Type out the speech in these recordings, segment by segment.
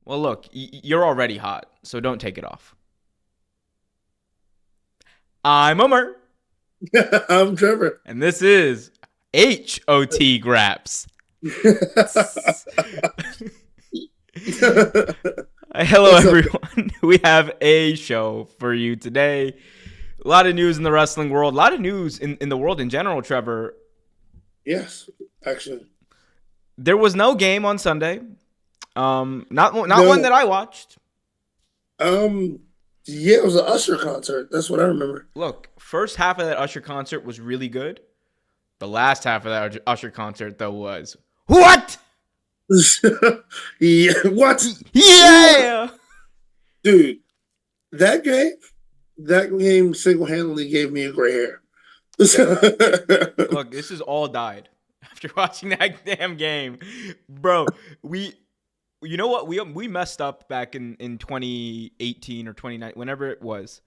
Well, look, you're already hot, so don't take it off. I'm Omer, I'm Trevor. and this is HOT Graps. Hello, What's up? everyone. We have a show for you today. A lot of news in the wrestling world, a lot of news in the world in general, Trevor. Yes, actually. There was no game on Sunday. Not one No, that I watched. um, yeah, it was an Usher concert. That's what I remember. Look, first half of that Usher concert was really good. The last half of that Usher concert, though, was what? Yeah, what? What? Yeah. Dude, that game, that game single-handedly gave me a gray hair. Look, this is all died after watching that damn game, bro. You know what? We messed up back in 2018 or 2019, whenever it was.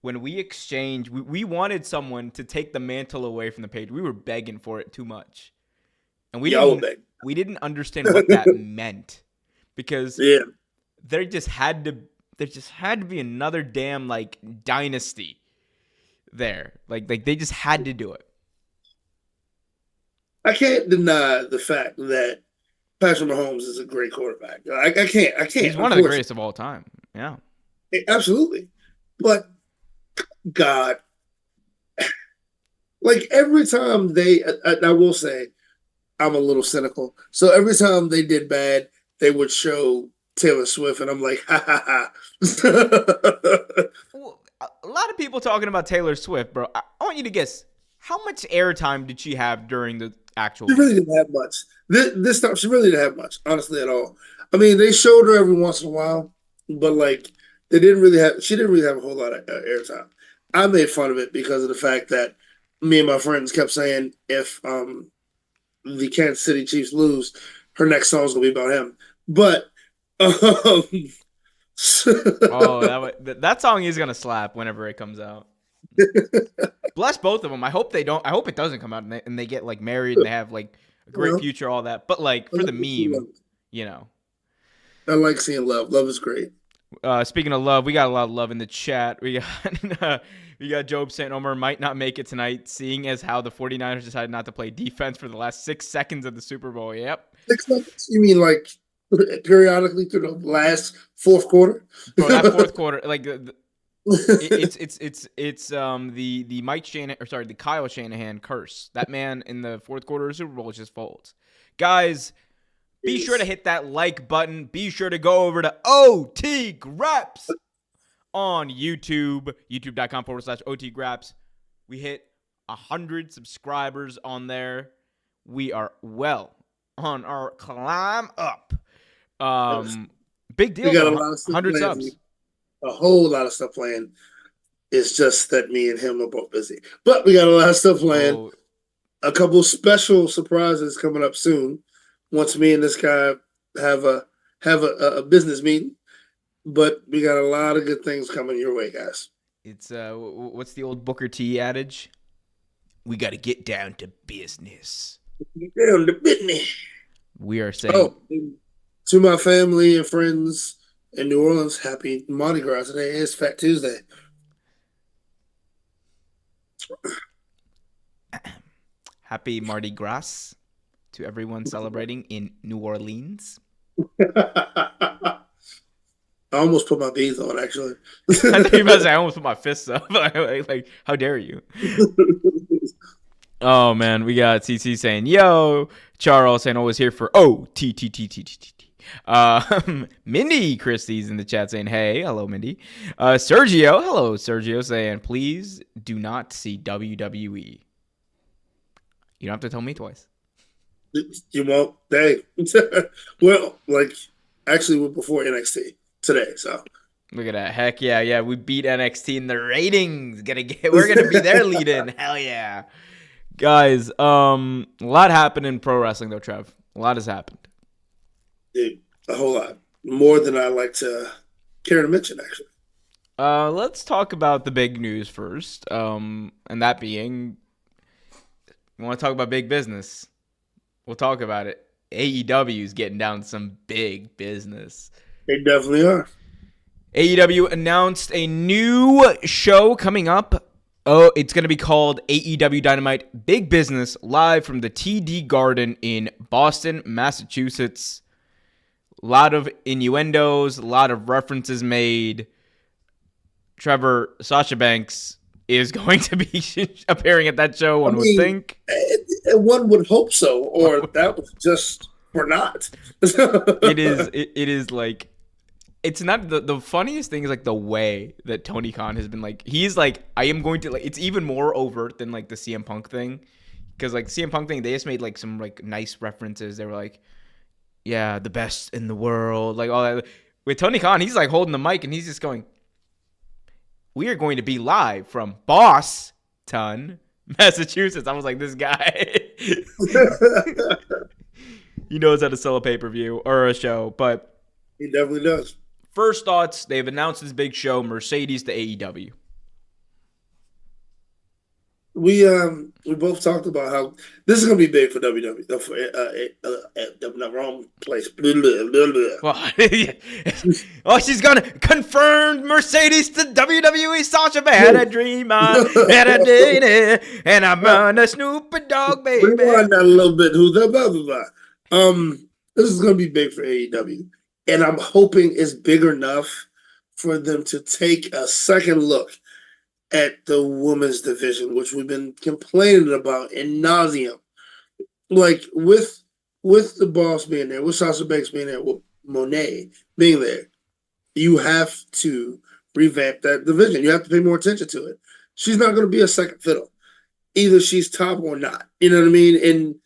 When we exchanged, we wanted someone to take the mantle away from the page. We were begging for it too much, and we Y'all didn't big. we didn't understand what that meant because Yeah, there just had to be another damn like dynasty there. Like they just had to do it. I can't deny the fact that Patrick Mahomes is a great quarterback. I He's can't, one of the unfortunately. greatest of all time. Yeah. Absolutely. But God, like every time I will say, I'm a little cynical. So every time they did bad, they would show Taylor Swift, and I'm like, ha ha ha. Well, a lot of people talking about Taylor Swift, bro. I want you to guess how much airtime did she have during the actual She game? really didn't have much. This time, she really didn't have much, honestly, at all. I mean, they showed her every once in a while, but like they didn't really have. She didn't really have a whole lot of airtime. I made fun of it because of the fact that me and my friends kept saying if the Kansas City Chiefs lose, her next song's gonna be about him. But um, Oh, that song is gonna slap whenever it comes out. Bless both of them. I hope they don't. I hope it doesn't come out and they get like married and they have like a you great know, future, all that. But like I for the like seeing meme, love. you know. I like seeing love. Love is great. Speaking of love, we got a lot of love in the chat. We got Job saying Omer might not make it tonight, seeing as how the 49ers decided not to play defense for the last 6 seconds of the Super Bowl. Yep. 6 seconds? You mean like periodically through the last fourth quarter? Bro, that fourth quarter, like it's the Mike Shanahan, or sorry, the Kyle Shanahan curse. That man in the fourth quarter of the Super Bowl just folds. Guys, be sure to hit that like button. Be sure to go over to OT Graps on YouTube, youtube.com/OT Graps. We hit 100 subscribers on there. We are well on our climb up. Big We deal got though, a lot of stuff 100 planned. subs. A whole lot of stuff planned. It's just that me and him are both busy. But we got a lot of stuff planned. Oh, A couple special surprises coming up soon. Once me and this guy have a business meeting. But we got a lot of good things coming your way, guys. it's what's the old Booker T adage? We got to get down to business. Down to business. We are saying, Oh, to my family and friends in New Orleans, happy Mardi Gras today. It's Fat Tuesday. happy Mardi Gras to everyone celebrating in New Orleans. I almost put my beads on, actually. I thought you were about to say I almost put my fists up. like, how dare you? Oh man, we got CC saying, "Yo," Charles saying, "Always here for T T T T T T T." Mindy Christie's in the chat saying, "Hey, hello, Mindy." Sergio, hello, Sergio saying, "Please do not see WWE." You don't have to tell me twice. You won't. Hey, well, like actually, we're before NXT today, so Look at that. Heck yeah, yeah. We beat NXT in the ratings. We're gonna be their lead in. Hell yeah. Guys, a lot happened in pro wrestling though, Trev. A lot has happened. dude, a whole lot more than I like to care to mention, actually. Let's talk about the big news first. And that being, you want to talk about big business? We'll talk about it. AEW is getting down to some big business. They definitely are. AEW announced a new show coming up. Oh, it's going to be called AEW Dynamite Big Business, live from the TD Garden in Boston, Massachusetts. A lot of innuendos, a lot of references made. Trevor, Sasha Banks is going to be appearing at that show, one would think. One would hope so, or that was just for not. It is like, it's not the funniest thing is like the way that Tony Khan has been like, he's like, I am going to, like, it's even more overt than like the CM Punk thing. Because like CM Punk thing, they just made like some like nice references. They were like, yeah, the best in the world, like all that. With Tony Khan, he's like holding the mic and he's just going, we are going to be live from Boston, Massachusetts. I was like, this guy, he knows how to sell a pay-per-view or a show. But he definitely does. First thoughts, they've announced this big show, Mercedes to AEW. We both talked about how this is gonna be big for WWE. The wrong place. Well, she's gonna confirm Mercedes to WWE. Sasha had a dream, had a day, and I'm on a Snoop Dogg, baby. Rewind that a little bit. Who's that? Blah, blah, blah. This is gonna be big for AEW, and I'm hoping it's big enough for them to take a second look at the women's division, which we've been complaining about in nauseum. Like with the boss being there, with Sasha Banks being there, with Mone being there, you have to revamp that division. You have to pay more attention to it. She's not going to be a second fiddle. Either she's top or not. You know what I mean?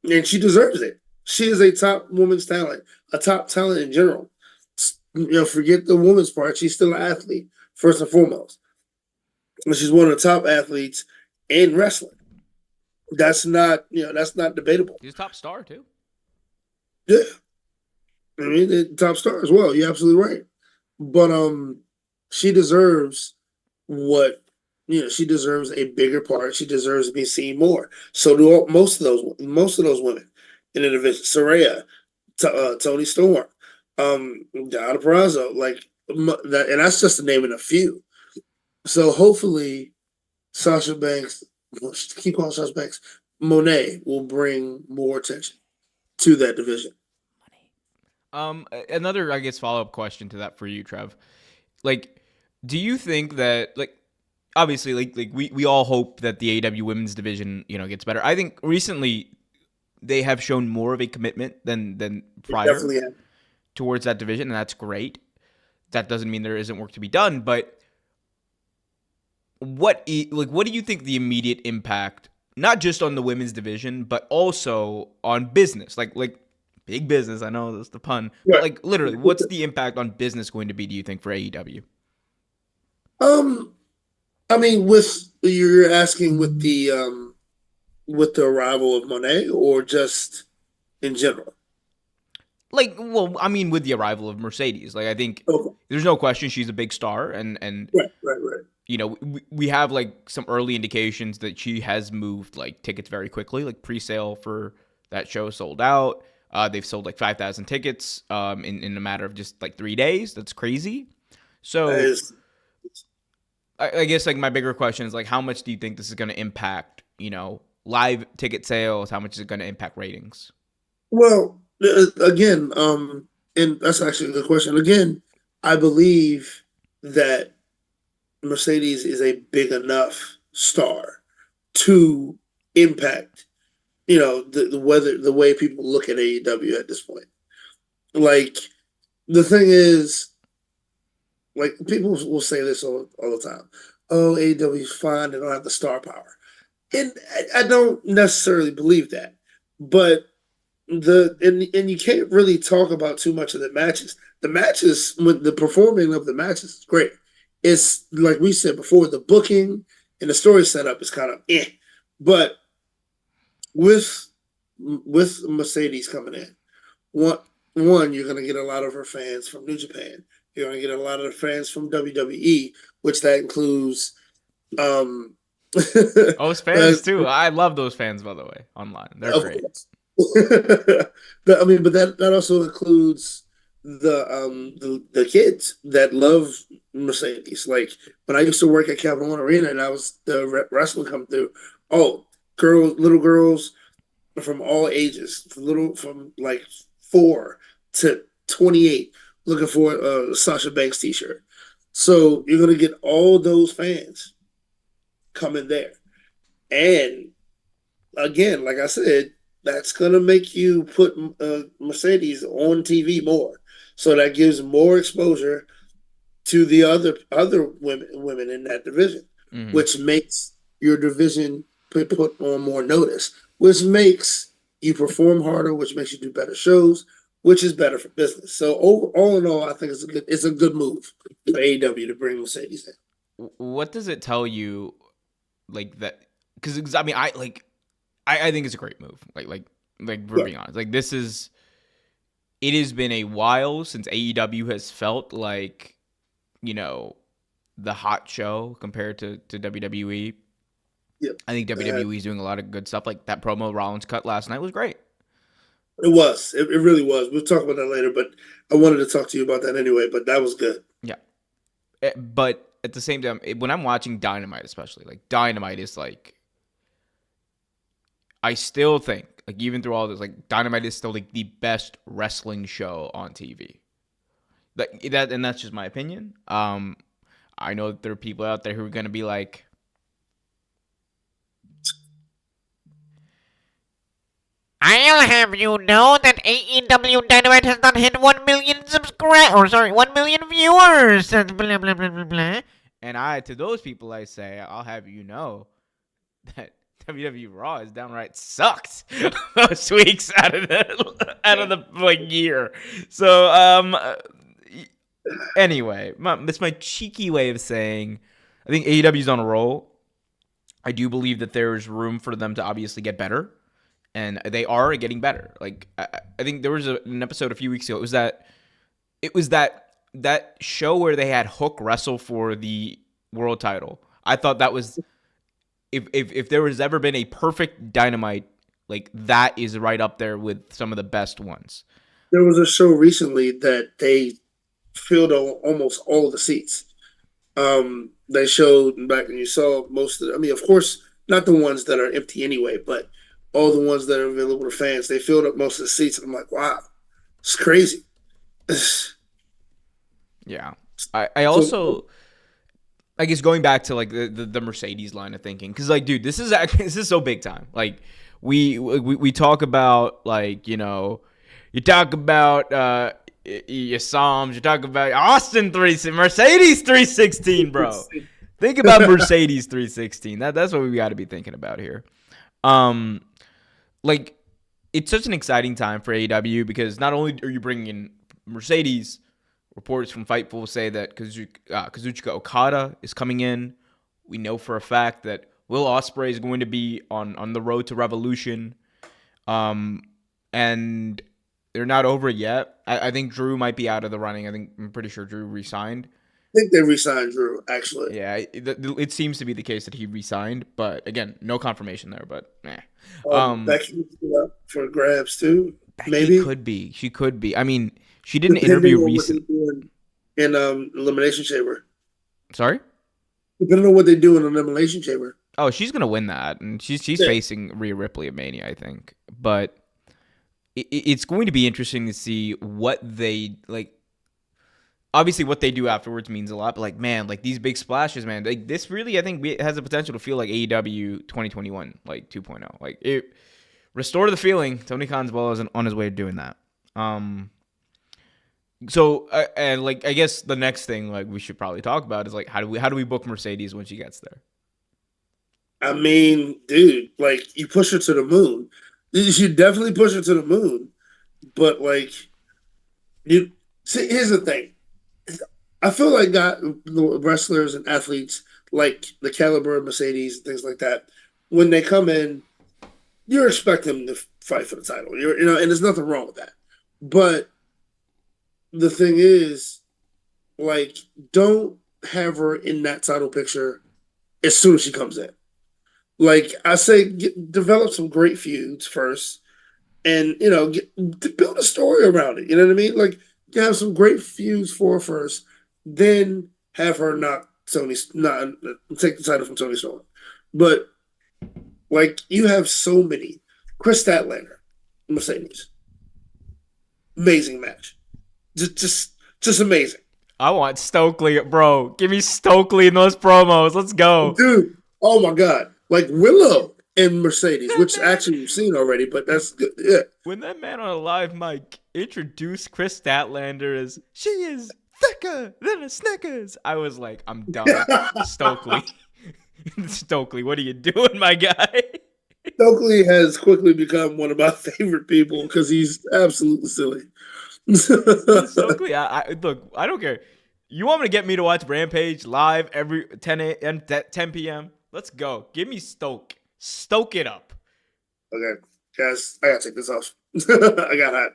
And she deserves it. She is a top women's talent, a top talent in general. You know, forget the women's part. She's still an athlete, first and foremost. She's one of the top athletes in wrestling. That's not debatable. She's a top star too. Yeah. I mean, the top star as well. You're absolutely right. But she deserves she deserves a bigger part. She deserves to be seen more. So do most of those women in the division. Saraya, Tony Storm, Deonna Purrazzo, like that, and that's just to name it a few. So hopefully, Sasha Banks, keep calling Sasha Banks, Mone will bring more attention to that division. Another, I guess, follow-up question to that for you, Trev. Like, do you think that, like, obviously, like we all hope that the AEW women's division, gets better. I think recently they have shown more of a commitment than prior towards that division, and that's great. That doesn't mean there isn't work to be done, but what do you think the immediate impact, not just on the women's division, but also on business, like big business? I know that's the pun, but like literally, what's the impact on business going to be, do you think, for AEW? I mean, you're asking with the arrival of Monet, or just in general? Like, well, I mean, with the arrival of Mercedes, like I think there's no question she's a big star, and right. We have like some early indications that she has moved like tickets very quickly. Like pre-sale for that show sold out. They've sold like 5,000 tickets in a matter of just like 3 days. That's crazy. So I guess like my bigger question is like, how much do you think this is going to impact, live ticket sales? How much is it going to impact ratings? Well, again, and that's actually a good question. Again, I believe that Mercedes is a big enough star to impact, the way people look at AEW at this point. Like, the thing is, like, people will say this all the time. Oh, AEW is fine. They don't have the star power. And I don't necessarily believe that. But and you can't really talk about too much of the matches. The matches, when the performing of the matches is great. It's like we said before, the booking and the story setup is kind of But with Mercedes coming in, one, you're going to get a lot of her fans from New Japan. You're going to get a lot of the fans from WWE, which that includes those fans too. I love those fans, by the way, online. They're great. I mean, but that also includes the kids that love Mercedes. Like when I used to work at Capital One Arena and I was the wrestling come through. Oh, little girls from all ages, from like 4 to 28, looking for a Sasha Banks T-shirt. So you're gonna get all those fans coming there, and again, like I said, that's gonna make you put Mercedes on TV more. So that gives more exposure to the other women in that division, Hmm. which makes your division put on more notice, which makes you perform harder, which makes you do better shows, which is better for business. So all in all, I think it's a good move for AEW to bring Mercedes in. What does it tell you, like that? Because I mean, I think it's a great move. Like we're Yeah, being honest. Like this is. It has been a while since AEW has felt like, you know, the hot show compared to WWE. yeah. I think WWE is doing a lot of good stuff. Like that promo Rollins cut last night was great. It was. It really was. We'll talk about that later, but I wanted to talk to you about that anyway. But that was good. Yeah. But at the same time, when I'm watching Dynamite, especially, like Dynamite is like, I still think, like even through all this, like Dynamite is still like the best wrestling show on TV. And that's just my opinion. I know that there are people out there who are gonna be like, I'll have you know that AEW Dynamite has not hit 1 million subscribers, or sorry, 1 million viewers. Blah, blah, blah, blah, blah. and to those people I say, I'll have you know that WWE Raw is downright sucked most weeks out of the like year. So anyway, that's my cheeky way of saying I think AEW's on a roll. I do believe that there is room for them to obviously get better, and they are getting better. Like I think there was an episode a few weeks ago. It was that show where they had Hook wrestle for the world title. I thought that was if there has ever been a perfect Dynamite, like that is right up there with some of the best ones. There was a show recently that they filled almost all of the seats. They showed back and you saw most of I mean, of course, not the ones that are empty anyway, but all the ones that are available to fans. They filled up most of the seats. And I'm like, wow, it's crazy. Yeah. I So also I guess going back to like the Mercedes line of thinking, because like, dude, this is actually this is so big time. Like we talk about like you talk about your Psalms, you talk about Austin 3, Mercedes 316, bro. Think about Mercedes 316. That's what we got to be thinking about here. Um, like it's such an exciting time for AEW because not only are you bringing in Mercedes. Reports from Fightful say that Kazuchika Okada is coming in. We know for a fact that Will Ospreay is going to be on the road to Revolution. And they're not over yet. I think Drew might be out of the running. I'm pretty sure Drew re-signed. I think they re-signed Drew, actually. Yeah, it seems to be the case that he re-signed. But again, no confirmation there. But Becky for Graps too, Becky maybe. could be. She could be. I mean, she did an Depending interview on what they're recently. doing in Elimination Chamber. Sorry? Depending on what they do in Elimination Chamber. Oh, she's gonna win that, and she's Yeah. facing Rhea Ripley at Mania, I think. But it's going to be interesting to see what they like. Obviously, what they do afterwards means a lot. But like, man, like these big splashes, man, like this really, I think, has the potential to feel like AEW 2021, like 2.0. Like it restore the feeling. Tony Khan's well is on his way to doing that. So and like I guess the next thing like we should probably talk about is like how do we book Mercedes when she gets there? I mean, dude, like you push her to the moon. You should definitely push her to the moon. But like you see, here's the thing. I feel like wrestlers and athletes like the caliber of Mercedes and things like that, when they come in, you expect them to fight for the title. And there's nothing wrong with that. But the thing is, like, don't have her in that title picture as soon as she comes in. Like I say, develop some great feuds first, and build a story around it. You know what I mean? Like, can have some great feuds for her first, then have her not take the title from Tony Storm. But like you have so many. Chris Statlander, Mercedes, amazing match, just amazing. I want Stokely, bro. Give me Stokely in those promos. Let's go, dude. Oh my god, like Willow and Mercedes, which actually we've seen already, but that's good. Yeah. When that man on a live mic introduced Chris Statlander as she is thicker than a Snickers, I was like, I'm done. Stokely. Stokely, what are you doing, my guy? Stokely has quickly become one of my favorite people because he's absolutely silly. Stokely, look, I don't care. You want me to get me to watch Rampage live every 10 p.m.? Let's go. Give me Stoke. Stoke it up. Okay, guys, I gotta take this off. I got hot.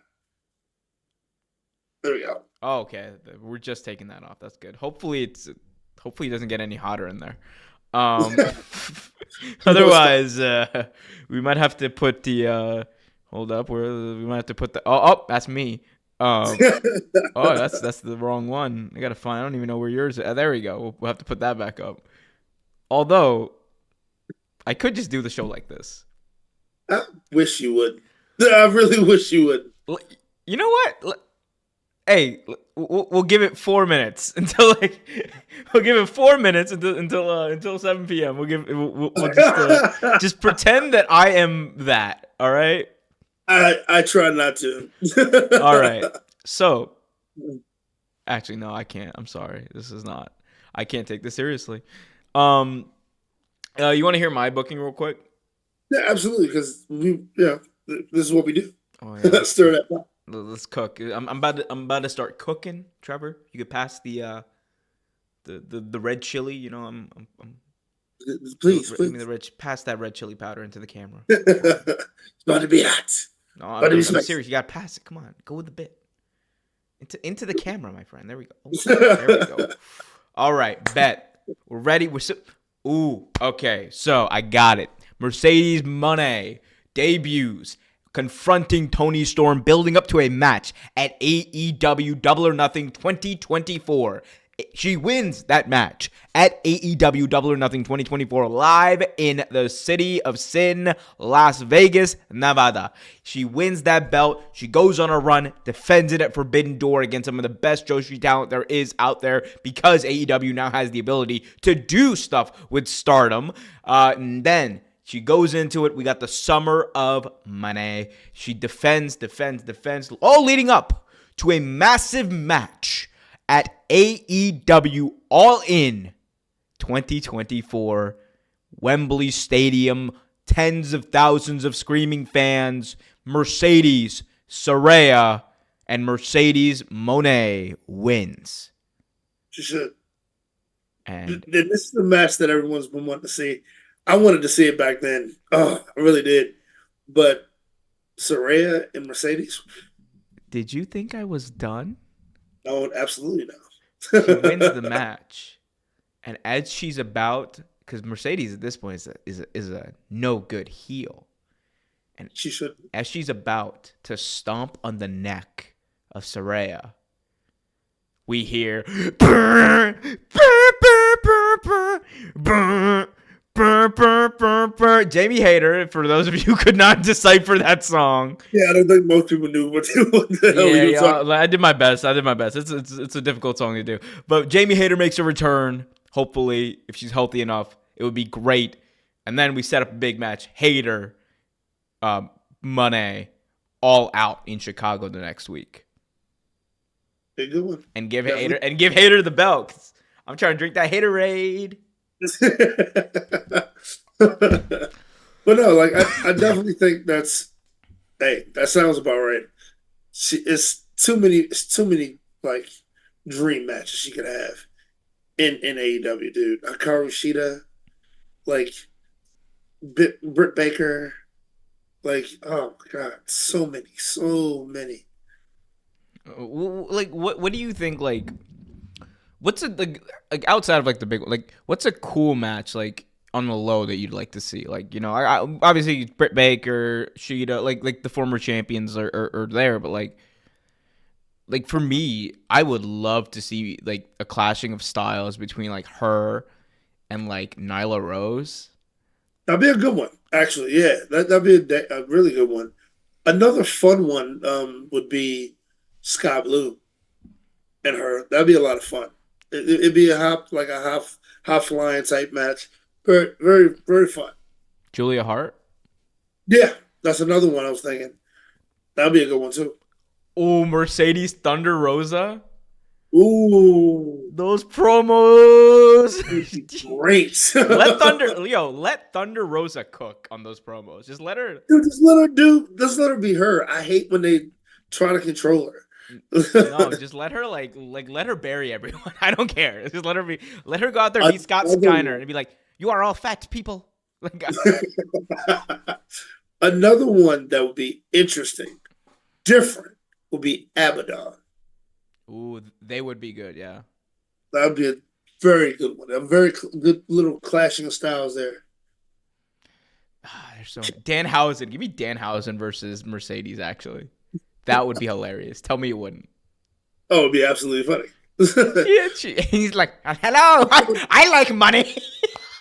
There we go. Oh, okay. We're just taking that off. That's good. Hopefully it doesn't get any hotter in there. Otherwise, we might have to put the hold up. We might have to put the oh, that's me. Oh, that's the wrong one. I gotta find. I don't even know where yours is. There we go. We'll have to put that back up. Although, I could just do the show like this. I wish you would. I really wish you would. You know what? Hey, we'll give it 4 minutes until we'll give it 4 minutes until 7 p.m. We'll just pretend that I am that. All right. I try not to. All right. So, actually, no, I can't. I'm sorry. I can't take this seriously. You want to hear my booking real quick? Yeah, absolutely. Because this is what we do. Oh yeah. Let's stir that pot. Let's cook. I'm about to start cooking. Trevor, you could pass the red chili. You know, I'm please. Give me pass that red chili powder into the camera. It's about to be hot. No, I'm serious. You gotta pass it. Come on, go with the bit. Into the camera, my friend. There we go. There we go. All right, bet. We're ready. Ooh, okay. So I got it. Mercedes Mone debuts confronting Tony Storm, building up to a match at AEW Double or Nothing 2024. She wins that match at AEW Double or Nothing 2024 live in the City of Sin, Las Vegas, Nevada. She wins that belt. She goes on a run, defends it at Forbidden Door against some of the best Joshi talent there is out there because AEW now has the ability to do stuff with Stardom. And then she goes into it. We got the Summer of Money. She defends, all leading up to a massive match at AEW All In 2024, Wembley Stadium, tens of thousands of screaming fans, Mercedes Saraya, and Mercedes Moné wins. She should. And this is the match that everyone's been wanting to see. I wanted to see it back then. Oh, I really did. But Saraya and Mercedes. Did you think I was done? No, absolutely not. She wins the match, and as she's about, because Mercedes at this point is a no good heel, and she should. As she's about to stomp on the neck of Saraya, we hear burr, burr, burr, burr, burr, burr. Burr, burr, burr, burr. Jamie Hayter, for those of you who could not decipher that song. Yeah, I don't think most people knew what the hell we were talking about. I did my best. It's a difficult song to do. But Jamie Hayter makes a return. Hopefully, if she's healthy enough, it would be great. And then we set up a big match. Hayter, Moné, all out in Chicago the next week. Big good one. And give Hayter the belt. I'm trying to drink that Haterade. But no, like I definitely think that sounds about right. It's too many like dream matches she could have in AEW, dude. Hikaru Shida, like Britt Baker, like oh my god, so many. Like what do you think? Like, what's like outside of like the big, like what's a cool match like on the low that you'd like to see? Like, you know, I obviously Britt Baker, Shida, like the former champions are there, but like like for me, I would love to see like a clashing of styles between like her and like Nyla Rose. That'd be a good one, actually. Yeah, that'd be a really good one. Another fun one would be Sky Blue and her. That'd be a lot of fun. It'd be a half flying type match. Very, very, very fun. Julia Hart. Yeah, that's another one I was thinking. That'd be a good one too. Oh, Mercedes Thunder Rosa. Ooh, Those promos. great. Let Thunder Rosa cook on those promos. Just let her. Dude, just let her be her. I hate when they try to control her. No, just let her like let her bury everyone. I don't care. Just let her go out there and be Scott Steiner and be like, "You are all fat people." Like, another one that would be interesting, different, would be Abaddon. ooh, they would be good. Yeah. That would be a very good one. A very good little clashing of styles there. There's so Danhausen. Give me Danhausen versus Mercedes. Actually, that would be hilarious. Tell me it wouldn't. Oh, it'd be absolutely funny. Yeah, he's like, "Hello, I like money."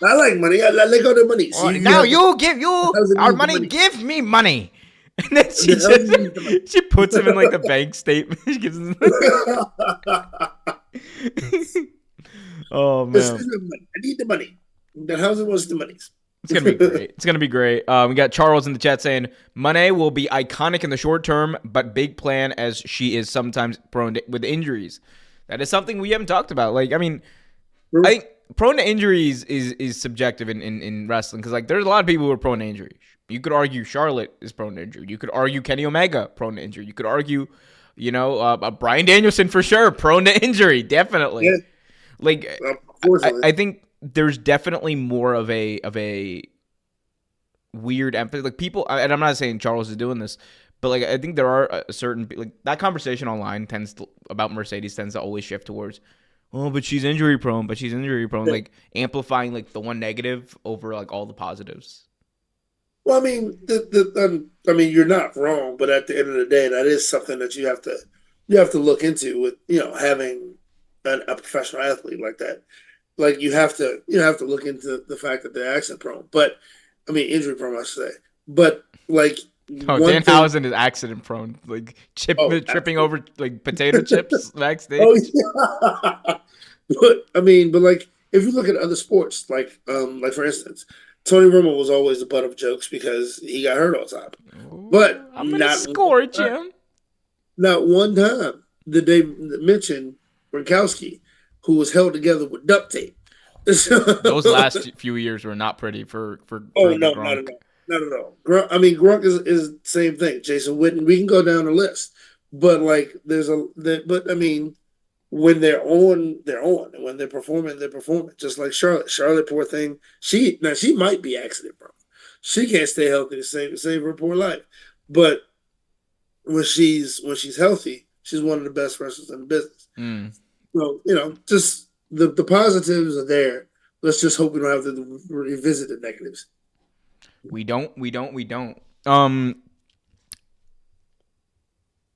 I like money. I let go of the money. Oh, now you give our money. Give me money. And then she puts him in like the bank statement. She gives him. Oh man, I need the money. The housing was the money. It's gonna be great. It's gonna be great. We got Charles in the chat saying Mone will be iconic in the short term, but big plan as she is sometimes prone with injuries. That is something we haven't talked about. Like, I mean, I think prone to injuries is subjective in wrestling because like there's a lot of people who are prone to injury. You could argue Charlotte is prone to injury. You could argue Kenny Omega prone to injury. You could argue, Bryan Danielson for sure prone to injury. Definitely. Yeah. Like, I think there's definitely more of a weird emphasis. Like people, and I'm not saying Charles is doing this, but like I think there are a certain like that conversation online about Mercedes tends to always shift towards, oh, but she's injury prone. Yeah. Like amplifying like the one negative over like all the positives. Well, I mean, you're not wrong, but at the end of the day, that is something that you have to look into with having a professional athlete like that. Like you have to look into the fact that they're accident prone, but I mean injury prone, I should say. But like, Danhausen is accident prone, like tripping over like potato chips backstage. Oh yeah. but like if you look at other sports, like for instance, Tony Romo was always the butt of jokes because he got hurt all the time. But I'm gonna score, Jim. Not one time did they mention Gronkowski, who was held together with duct tape. Those last few years were not pretty for no, not at all. Gronk is the same thing. Jason Witten, we can go down the list, but like when they're on, they're on, and when they're performing, they're performing. Just like Charlotte. Charlotte, poor thing. She might be accident prone. She can't stay healthy to save her poor life. But when she's healthy, she's one of the best wrestlers in the business. So just the positives are there. Let's just hope we don't have to revisit the negatives. We don't.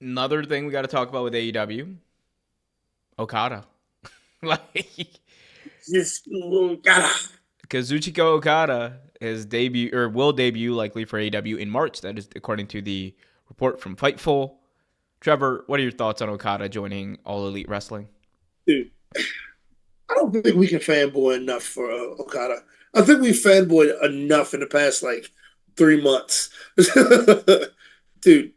Another thing we got to talk about with AEW. Okada. Kazuchika Okada will debut likely for AEW in March. That is according to the report from Fightful. Trevor, what are your thoughts on Okada joining All Elite Wrestling? Dude, I don't think we can fanboy enough for Okada. I think we fanboyed enough in the past 3 months. Dude,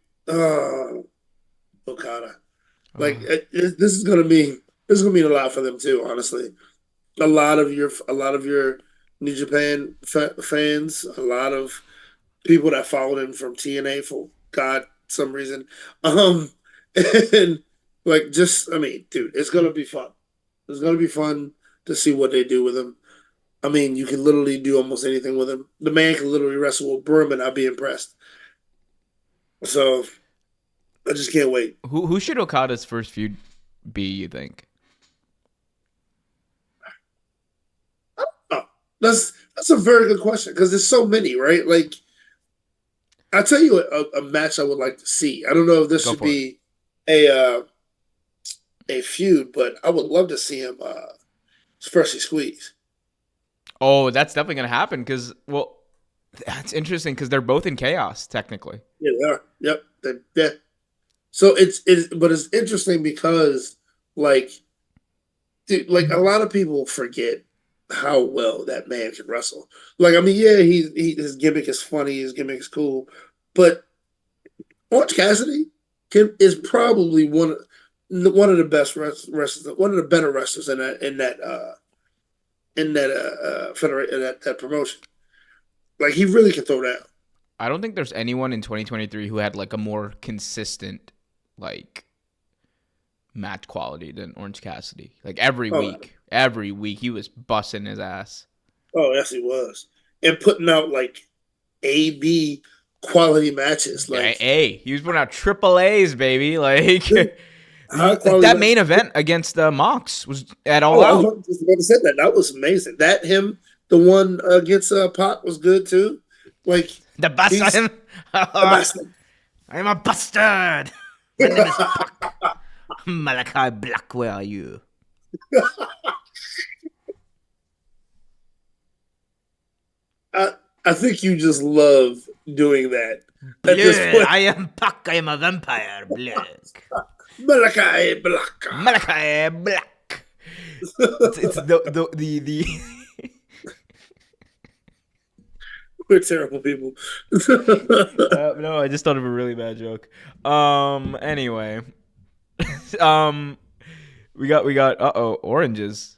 Okada. This is gonna mean a lot for them too. Honestly, a lot of your New Japan fans, a lot of people that followed him from TNA for some reason, and dude, it's gonna be fun. It's gonna be fun to see what they do with him. I mean, you can literally do almost anything with him. The man can literally wrestle with Broom, and I'd be impressed. So. I just can't wait. Who should Okada's first feud be, you think? Oh, that's a very good question because there's so many, right? Like, I'll tell you a match I would like to see. I don't know if this should be a a feud, but I would love to see him Freshly Squeeze. Oh, that's definitely gonna happen because that's interesting because they're both in chaos technically. Yeah, they are. Yep. Yeah. So it's interesting because like, dude, like a lot of people forget how well that man can wrestle. Like, I mean, yeah, his gimmick is funny, his gimmick is cool, but Orange Cassidy is probably one of the best wrestlers, one of the better wrestlers in that federation, that promotion. Like, he really can throw down. I don't think there's anyone in 2023 who had like a more consistent like match quality than Orange Cassidy. Like every week he was busting his ass. Oh, yes, he was, and putting out like AB quality matches. Like, He was putting out triple A's, baby. Like that main event against Mox was at all out. I was just about to say that. That was amazing. The one against Pac was good too. Like the bastard. I'm a bastard. My name is Pac. Malachi Black, where are you? I think you just love doing that. Blood. I am Pac. I am a vampire. Blood. Malachi Black. Malachi Black. It's the We're terrible people. No, I just thought of a really bad joke. Anyway, we got oranges.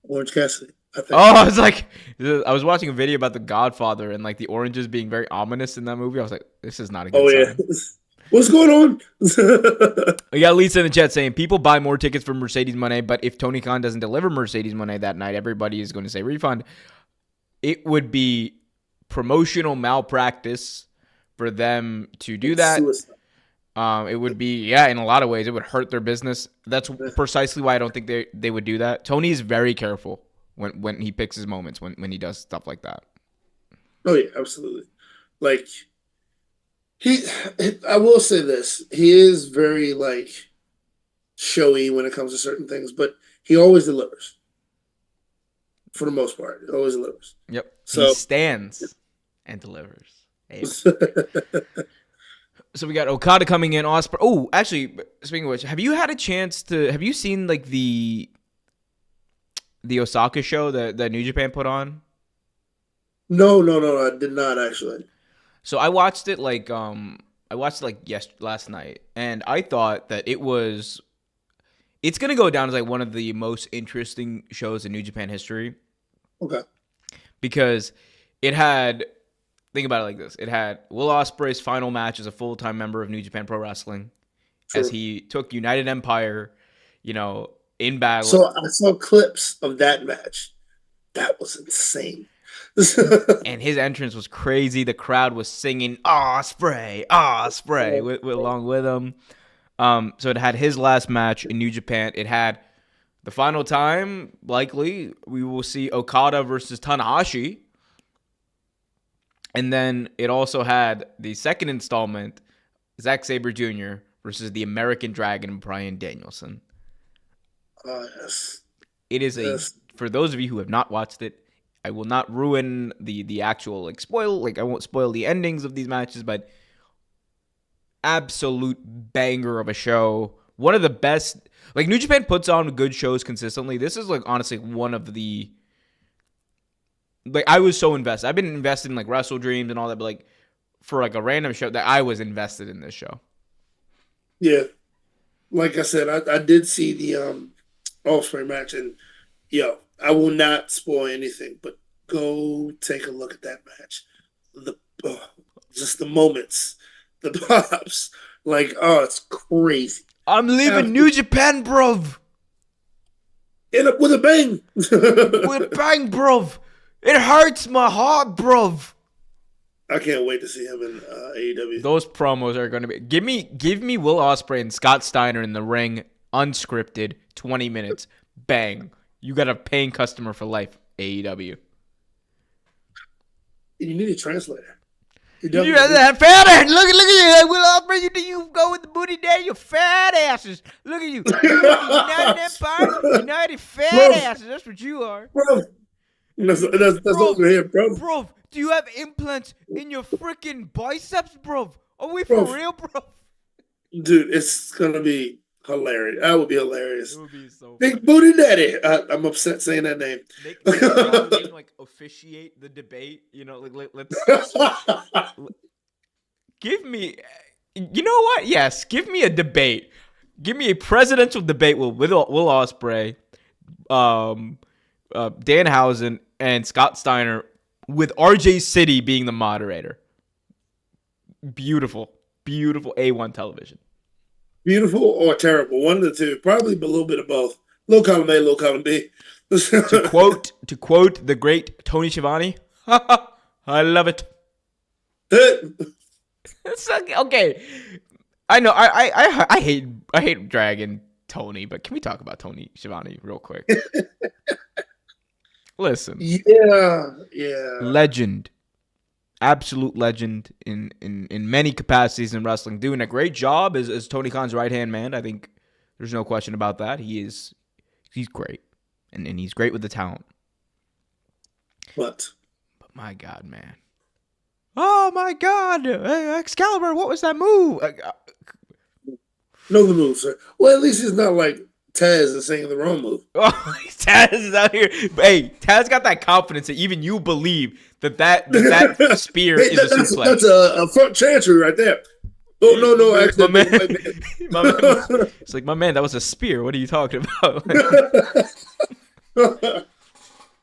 Orange Cassidy. I think. Oh, I was watching a video about The Godfather and like the oranges being very ominous in that movie. I was like, this is not a good sign. What's going on? We got Lisa in the chat saying people buy more tickets for Mercedes Moné, but if Tony Khan doesn't deliver Mercedes Moné that night, everybody is going to say refund. It would be promotional malpractice for them to do that. It would be, in a lot of ways, it would hurt their business. That's precisely why I don't think they would do that. Tony is very careful when he picks his moments, when he does stuff like that. Oh, yeah, absolutely. Like, I will say this. He is very, like, showy when it comes to certain things, but he always delivers. For the most part, he always delivers. Yep. So he stands and delivers. So we got Okada coming in. Ospreay. Oh, actually, speaking of which, have you seen like the Osaka show that New Japan put on? No, I did not actually. So I watched it last night, and I thought that it's gonna go down as like one of the most interesting shows in New Japan history. Okay. Because think about it like this. It had Will Ospreay's final match as a full-time member of New Japan Pro Wrestling. True. As he took United Empire, in battle. So I saw clips of that match. That was insane. And his entrance was crazy. The crowd was singing Ospreay along with him. So it had his last match in New Japan. It had the final time, likely, we will see Okada versus Tanahashi. And then it also had the second installment, Zack Sabre Jr. versus the American Dragon, Bryan Danielson. Yes. It is for those of you who have not watched it, I will not ruin the actual I won't spoil the endings of these matches, but absolute banger of a show. One of the best. Like, New Japan puts on good shows consistently. This is, like, honestly one of the... Like, I was so invested. I've been invested in, like, Wrestle Dreams and all that, but, like, for, like, a random show, that I was invested in this show. Yeah. Like I said, I did see the Ospreay match, and, I will not spoil anything, but go take a look at that match. Just the moments, the pops. Like, it's crazy. I'm leaving New Japan, bruv. With a bang. With a bang, bruv. It hurts my heart, bruv. I can't wait to see him in AEW. Those promos are going to be... Give me Will Ospreay and Scott Steiner in the ring, unscripted, 20 minutes. Bang. You got a paying customer for life, AEW. You need a translator. definitely You have did. that fat ass. Look at you. I'll bring you to you. Go with the booty there. You fat asses. Look at you. United Empire. United fat Bro. asses. That's what you are. Bro. That's Bro. over here, bro. Bro, do you have implants in your freaking biceps, bro? Are we for real, bro? Dude, it's gonna be hilarious. That would be hilarious. It would be so Big funny. Booty Daddy. I'm upset saying that name. Make John Wayne, like, officiate the debate. You know, like, let's give me. You know what? Yes, give me a debate. Give me a presidential debate with Will Ospreay, Danhausen, and Scott Steiner, with RJ City being the moderator. Beautiful, beautiful A1 television. Beautiful or terrible, one of the two. Probably a little bit of both. Low column A, low column B. To quote the great Tony Schiavone, I love it. It's okay. I know. I hate dragging Tony, but can we talk about Tony Schiavone real quick? Listen. Yeah. Legend. Absolute legend in many capacities in wrestling. Doing a great job as Tony Khan's right-hand man. I think there's no question about that. He's great. And he's great with the talent. But my God, man. Oh, my God. Excalibur, what was that move? Know the move, sir. Well, at least it's not like Taz is saying the wrong move. Oh, Taz is out here. Hey, Taz got that confidence that even you believe that spear is a suplex. That's a front chancery right there. Oh, no, actually. My man, it's like, my man, that was a spear. What are you talking about?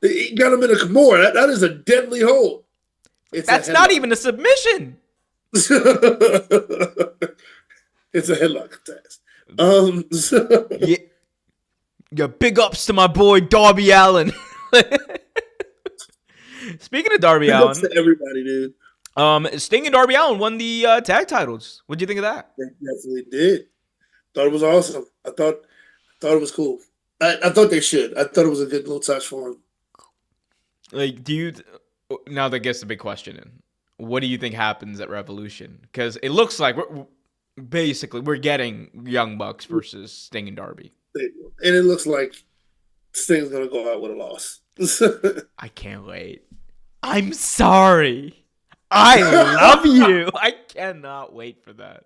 He got him in a Kimura. That is a deadly hold. That's not even a submission. It's a headlock, Taz. Yeah, big ups to my boy Darby Allin. Speaking of Darby Big Allin, ups to everybody, dude. Sting and Darby Allin won the tag titles. What do you think of that? They definitely did. Thought it was awesome. I thought it was cool. I thought they should. I thought it was a good little touch for him. Like, now that gets the big question in. What do you think happens at Revolution? Because it looks like we're getting Young Bucks versus Sting and Darby. And it looks like Sting's going to go out with a loss. I can't wait. I'm sorry. I love you. I cannot wait for that.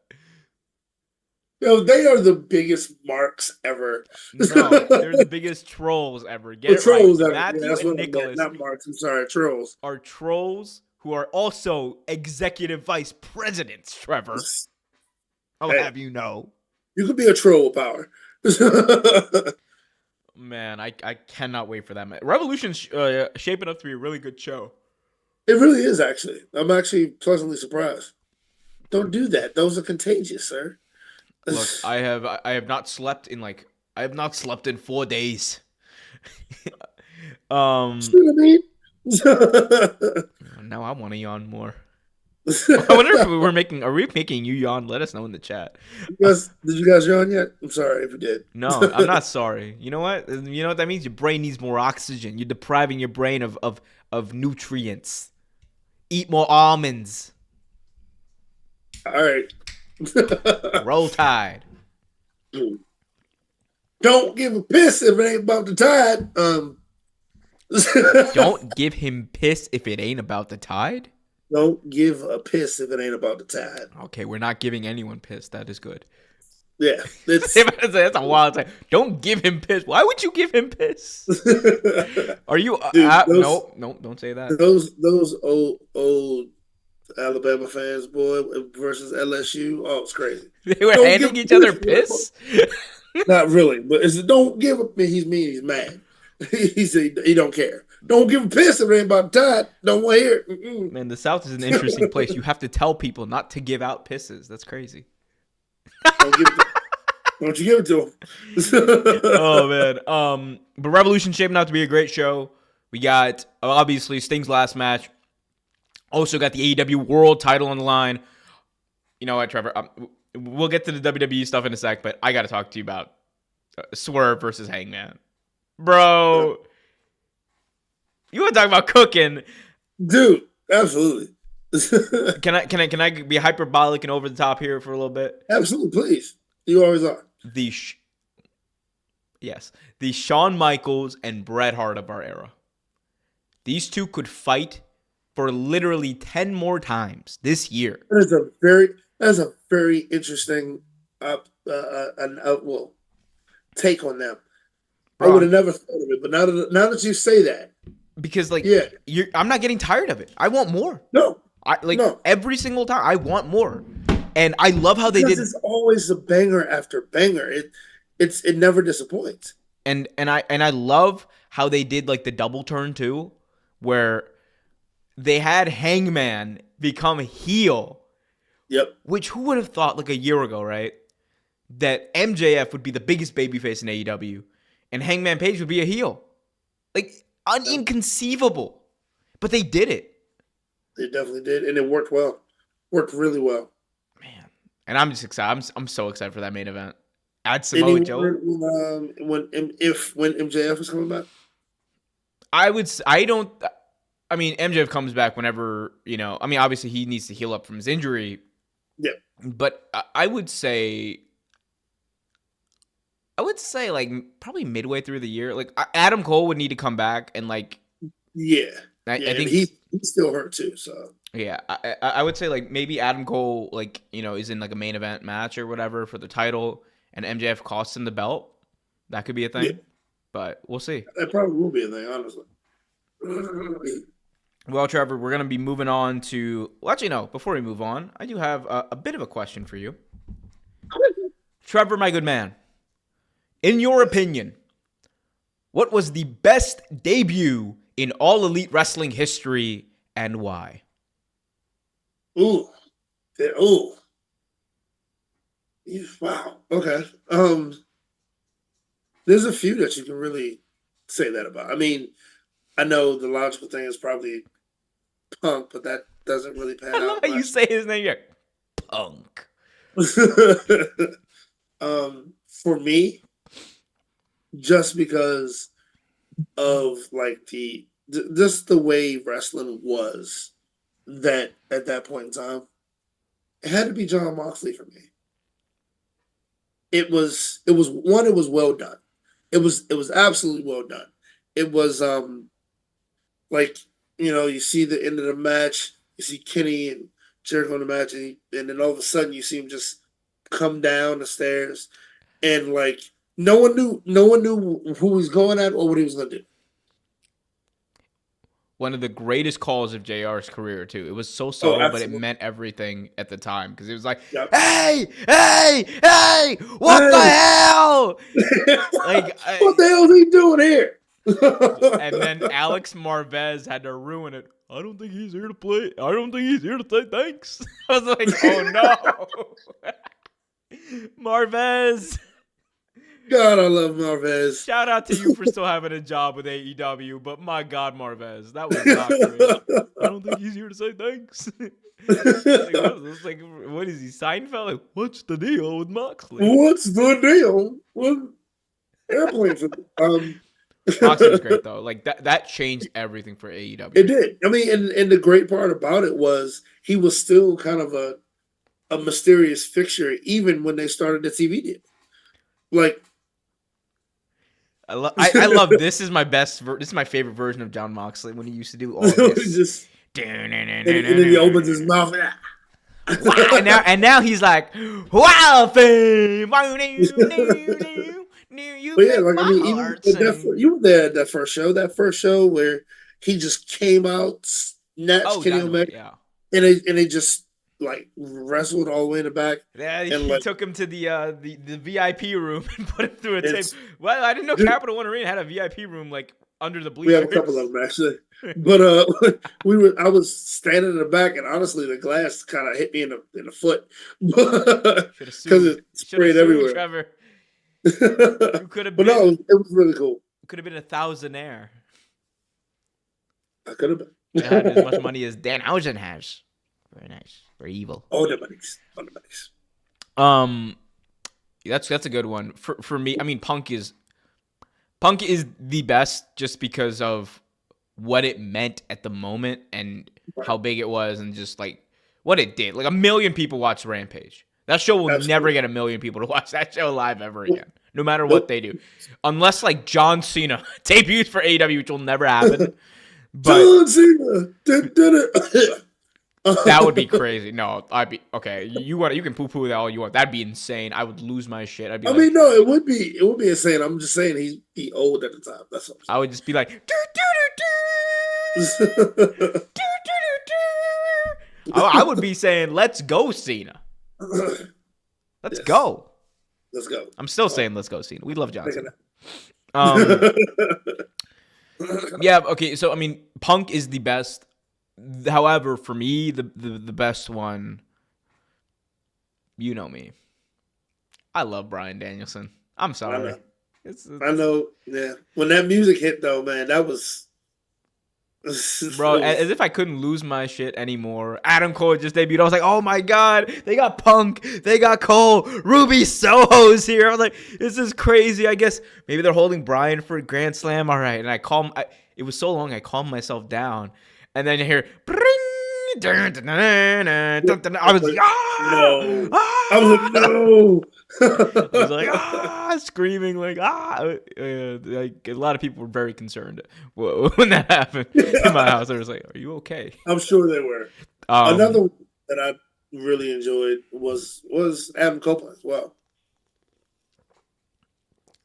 Yo, they are the biggest marks ever. No, they're the biggest trolls ever. Get it trolls right. ever. Matthew Yeah, that's and what I meant. Nicholas Not marks. I'm sorry, trolls. are trolls who are also executive vice presidents, Trevor. I'll have you know. You could be a troll with power. Man, I cannot wait for that. Revolution's shaping up to be a really good show. It really is, actually. I'm actually pleasantly surprised. Don't do that. Those are contagious, sir. Look, I have not slept in 4 days. See what I mean? Now I want to yawn more. I wonder if are we making you yawn? Let us know in the chat. Did you guys yawn yet? I'm sorry if you did. No, I'm not sorry. You know what? You know what that means? Your brain needs more oxygen. You're depriving your brain of nutrients. Eat more almonds. All right. Roll Tide. Don't give a piss if it ain't about the Tide. Don't give him piss if it ain't about the Tide? Don't give a piss if it ain't about the Tide. Okay, we're not giving anyone piss. That is good. Yeah. That's a wild thing. Don't give him piss. Why would you give him piss? Are you... no, don't say that. Those old Alabama fans, boy, versus LSU. Oh, it's crazy. They were handing each other piss? Not really, but don't give a piss. He's mad. He said he don't care. Don't give a piss if it ain't about Tide. Don't want to hear it. Mm-mm. Man, the South is an interesting place. You have to tell people not to give out pisses. That's crazy. Don't you give it to him. Oh, man. But Revolution shaping out to be a great show. We got, obviously, Sting's last match. Also got the AEW World title on the line. You know what, Trevor? We'll get to the WWE stuff in a sec, but I got to talk to you about Swerve versus Hangman. Bro, you want to talk about cooking? Dude, absolutely. Can I be hyperbolic and over the top here for a little bit? Absolutely, please. You always are. The yes, the Shawn Michaels and Bret Hart of our era. These two could fight for literally 10 more times this year. That's a very interesting take on them. Bro, I would have never thought of it, but now that you say that, because like yeah, I'm not getting tired of it. I want more. no, Every single time I want more. And I love how they did. It's always a banger after banger. It never disappoints. And I love how they did like the double turn too, where they had Hangman become heel. Yep. Which who would have thought like a year ago, right? That MJF would be the biggest babyface in AEW and Hangman Page would be a heel. Like inconceivable. But they did it. They definitely did, and it worked well. Worked really well. Man. And I'm just excited. I'm so excited for that main event. Add Samoa Joe. When MJF was coming back? MJF comes back whenever, obviously he needs to heal up from his injury. Yeah. But I would say like probably midway through the year. Like Adam Cole would need to come back and like yeah. I think he's still hurt too, so yeah. I would say like maybe Adam Cole like, is in like a main event match or whatever for the title and MJF costs him the belt. That could be a thing. Yeah. But we'll see. That probably will be a thing, honestly. Well, Trevor, we're going to be moving on to... Well, actually, no. Before we move on, I do have a bit of a question for you. Trevor, my good man, in your opinion, what was the best debut in All Elite Wrestling history and why? Ooh. Wow. Okay. There's a few that you can really say that about. I mean, I know the logical thing is probably Punk, but that doesn't really pan out. How you say his name yet? Punk. For me, just because of like just the way wrestling was that at that point in time, it had to be Jon Moxley for me. It was well done. It was absolutely well done. It was you see the end of the match, you see Kenny and Jericho in the match, and then all of a sudden you see him just come down the stairs, and like no one knew who he was going at or what he was going to do. One of the greatest calls of JR's career too. It was so subtle, but it meant everything at the time because it was like, yep. hey, what the hell? What the hell is he doing here? And then Alex Marvez had to ruin it. I don't think he's here to play. I don't think he's here to say thanks. I was like, oh no. Marvez. God, I love Marvez. Shout out to you for still having a job with AEW, but my God, Marvez, that was not great. I don't think he's here to say thanks. Like, what is he, Seinfeld? Like, what's the deal with Moxley? What's the deal with airplanes? Moxley was great though. Like that changed everything for AEW. It did. I mean, and the great part about it was he was still kind of a mysterious fixture even when they started the TV deal. Like, I love this is my this is my favorite version of Jon Moxley when he used to do all this. And then he opens his mouth. Wow, and now he's like, wow, fame. But yeah, like I mean, you were there at that first show where he just came out, snatched Kenny Omega, and they just like wrestled all the way in the back. Yeah, he took him to the VIP room and put him through a tape. Well, I didn't know Capital One Arena had a VIP room like under the bleachers. We have a couple of them actually, but I was standing in the back, and honestly, the glass kind of hit me in the foot because it sprayed everywhere. Trevor. You could have been. But no, it was really cool. Could have been a thousandaire. I could have been. I had as much money as Danhausen has. Very nice. Very evil. All the monies. That's a good one. For me, I mean Punk is the best just because of what it meant at the moment and how big it was and just like what it did. Like 1 million people watched Rampage. That show will never get 1 million people to watch that show live ever again, no matter what they do. Unless like John Cena debuts for AEW, which will never happen. But John Cena did it. That would be crazy. No, I'd be okay. You can poo-poo that all you want. That'd be insane. I would lose my shit. I'd be mean, no, it would be insane. I'm just saying he'd be old at the time. That's what I'm saying. I would just be like, I would be saying, "Let's go, Cena. Let's go. Let's go." I'm still saying, "Let's go, Cena." We love John Cena. Yeah. Okay. So I mean, Punk is the best. However, for me, the best one, you know me. I love Bryan Danielson. I'm sorry. I know. Yeah. When that music hit, though, man, that was. Bro, as if I couldn't lose my shit anymore. Adam Cole just debuted. I was like, oh my God, they got Punk, they got Cole, Ruby Soho's here. I was like, this is crazy. I guess maybe they're holding Bryan for a Grand Slam. All right. And it was so long, I calmed myself down. And then you hear, I was like, no. I was like, no. I was like, screaming like a lot of people were very concerned when that happened in my house. I was like, are you okay? I'm sure they were. Another one that I really enjoyed was Adam Copeland as well.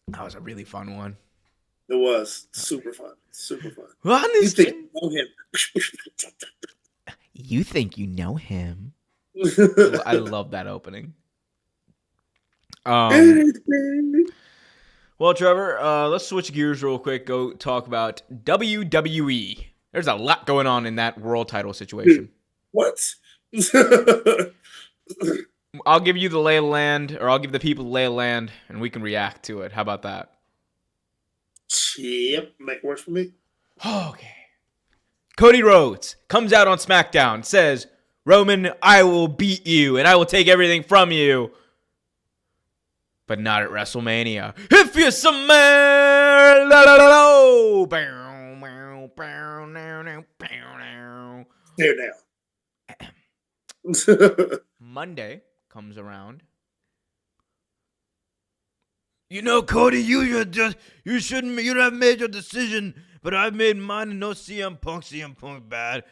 That was a really fun one. It was super fun. Well, you think you know him? You think you know him? I love that opening. Well, Trevor, let's switch gears real quick. Go talk about WWE. There's a lot going on in that world title situation. What? I'll give you the lay of the land, or I'll give the people the lay of the land, and we can react to it. How about that? Yep, make work for me. Okay. Cody Rhodes comes out on SmackDown, says, Roman, I will beat you, and I will take everything from you. But not at WrestleMania. If you smell, There now. Monday comes around. You know, Cody, you don't have made your decision, but I've made mine and no CM Punk. CM Punk bad.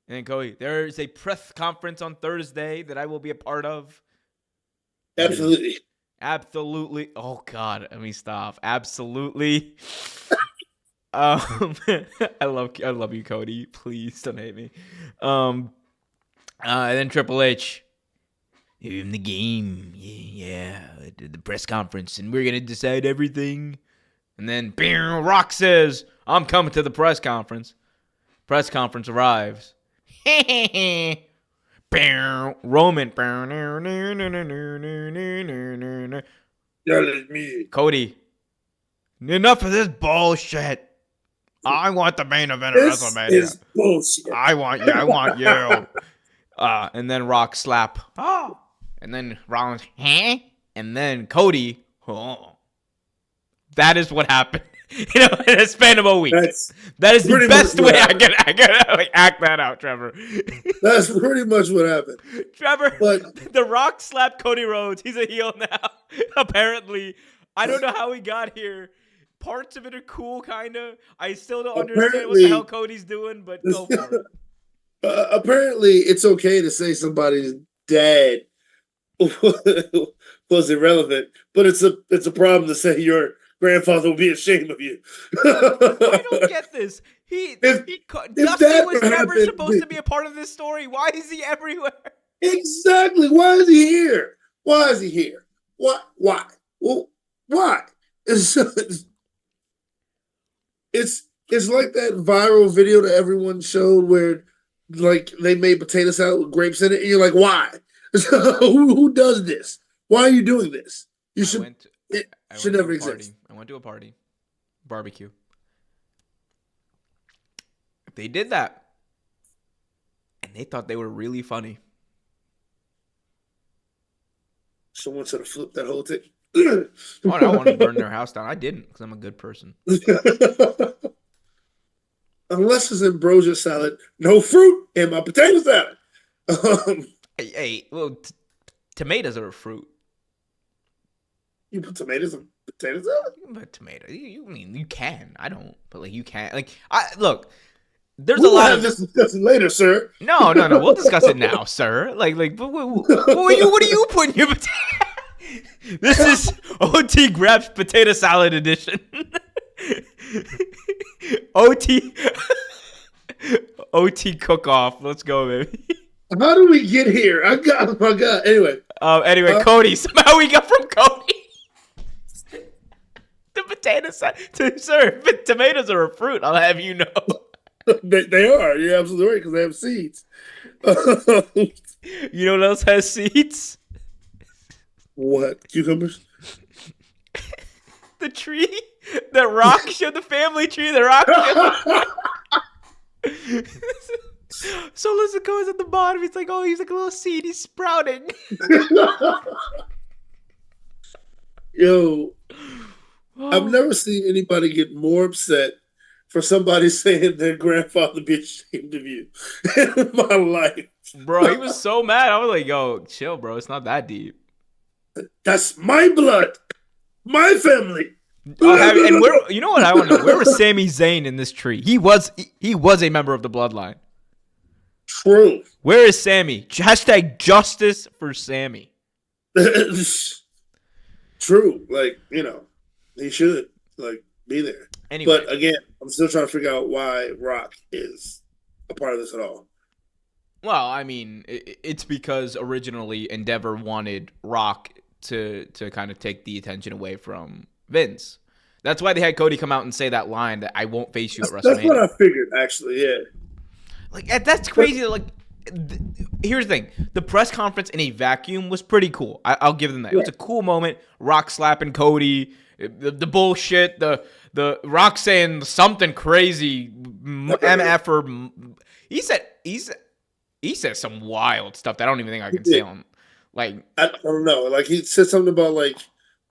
And Cody, there is a press conference on Thursday that I will be a part of. Absolutely. Oh God, let me stop. Absolutely. I love you, Cody. Please don't hate me. And then Triple H. In the game, yeah, the press conference, and we're gonna decide everything. And then, Rock says, "I'm coming to the press conference." Press conference arrives. Roman. That is me. Cody. Enough of this bullshit. I want the main event of WrestleMania. This is bullshit. I want you. And then Rock slap. Oh. And then Rollins, huh? And then Cody, oh. That is what happened. In a span of a week. That is the best way I can like, act that out, Trevor. That's pretty much what happened. Trevor, but The Rock slapped Cody Rhodes. He's a heel now, apparently. I don't know how he got here. Parts of it are cool, kind of. I still don't understand what the hell Cody's doing, but go for it. Apparently, it's okay to say somebody's dad was irrelevant, but it's a problem to say your grandfather will be ashamed of you. I don't get this. Dusty was never supposed to be a part of this story. Why is he everywhere? Exactly. Why is he here? Why? Well, why? It's like that viral video that everyone showed where like they made potato salad with grapes in it, and you're like, why? Who does this? Why are you doing this? You should. It should never exist. I went to a party, barbecue. They did that, and they thought they were really funny. Someone should have flipped that whole thing. Oh, I don't want to burn their house down. I didn't because I'm a good person. Unless it's ambrosia salad, no fruit in my potato salad. Well, tomatoes are a fruit. You put tomatoes in potato salad? You can put tomato. You mean you can? I don't, but like you can. Like I look. There's We'll a lot have of this discussion later, sir. no. We'll discuss it now, sir. But what are you putting your potato? This is OT Graps Potato Salad Edition. OT Cook Off. Let's go, baby. How do we get here? Oh my god. Anyway, Cody. Somehow we got from Cody. The potato salad. Sir, if tomatoes are a fruit, I'll have you know. they are. You're absolutely right because they have seeds. You know what else has seeds? What? Cucumbers? The tree that Rock showed, the family tree that Rock showed. So listen, goes at the bottom. He's like, oh, he's like a little seed. He's sprouting. Yo, I've never seen anybody get more upset for somebody saying their grandfather be ashamed of you in my life. Bro, he was so mad. I was like, yo, chill, bro. It's not that deep. That's my blood. My family. And where? You know what I want to know? Where was Sami Zayn in this tree? He was a member of the bloodline. True. Where is Sammy? Hashtag justice for Sammy. True. Like, he should be there. Anyway. But again, I'm still trying to figure out why Rock is a part of this at all. Well, I mean, it's because originally Endeavor wanted Rock to kind of take the attention away from Vince. That's why they had Cody come out and say that line that I won't face you at WrestleMania. That's what I figured, actually, yeah. Like, that's crazy. Like, here's the thing. The press conference in a vacuum was pretty cool. I'll give them that. It was a cool moment. Rock slapping Cody. The bullshit. The Rock saying something crazy. MF or... He said some wild stuff that I don't even think I can say on. Like, I don't know. Like, he said something about, like,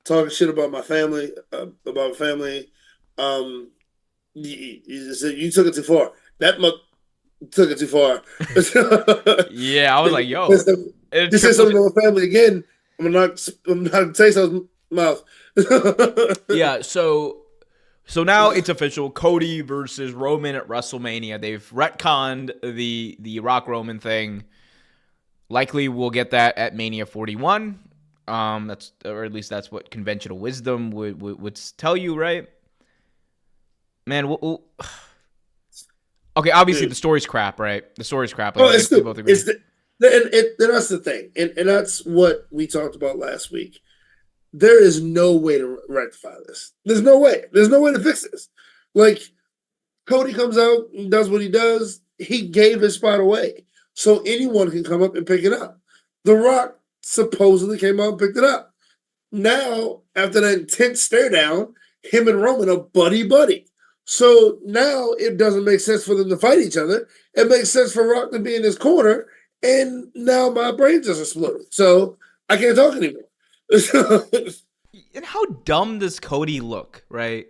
talking shit about my family, You took it too far. Took it too far. Yeah, I was like, yo. You say something about my family again, I'm not taste those mouth. Yeah, so now it's official. Cody versus Roman at WrestleMania. They've retconned the Rock Roman thing. Likely we'll get that at Mania 41. That's, or at least that's what conventional wisdom would tell you, right? Man, okay, obviously the story's crap, right? The story's crap. Like, it's both agree. And that's the thing, and that's what we talked about last week. There is no way to rectify this. There's no way. There's no way to fix this. Like, Cody comes out and does what he does. He gave his spot away, so anyone can come up and pick it up. The Rock supposedly came out and picked it up. Now, after that intense stare down, him and Roman are buddy-buddy. So now it doesn't make sense for them to fight each other. It makes sense for Rock to be in his corner, and now my brain just exploded. So I can't talk anymore. And how dumb does Cody look, right?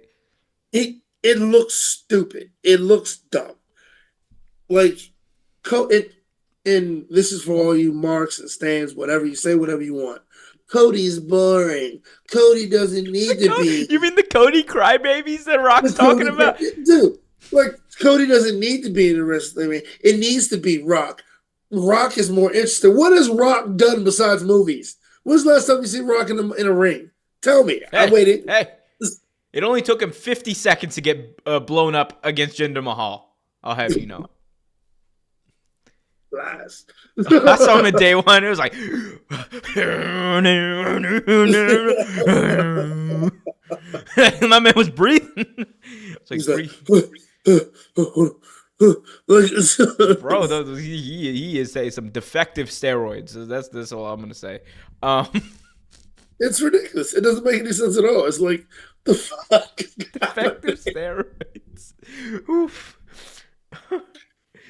It looks stupid. It looks dumb. Like, and this is for all you marks and stands, whatever you say, whatever you want. Cody's boring. Cody doesn't need to be. You mean the Cody crybabies that Rock's talking about? Dude, like, Cody doesn't need to be in the wrestling. I mean, it needs to be Rock. Rock is more interesting. What has Rock done besides movies? When's the last time you see Rock in a ring? Tell me. I'm waiting. Hey, it only took him 50 seconds to get blown up against Jinder Mahal. I'll have you know. Lies. I saw him at day one. It was like, my man was breathing. It's like, bro, he is saying some defective steroids. That's all I'm gonna say. It's ridiculous. It doesn't make any sense at all. It's like, the fuck. Defective steroids. Oof.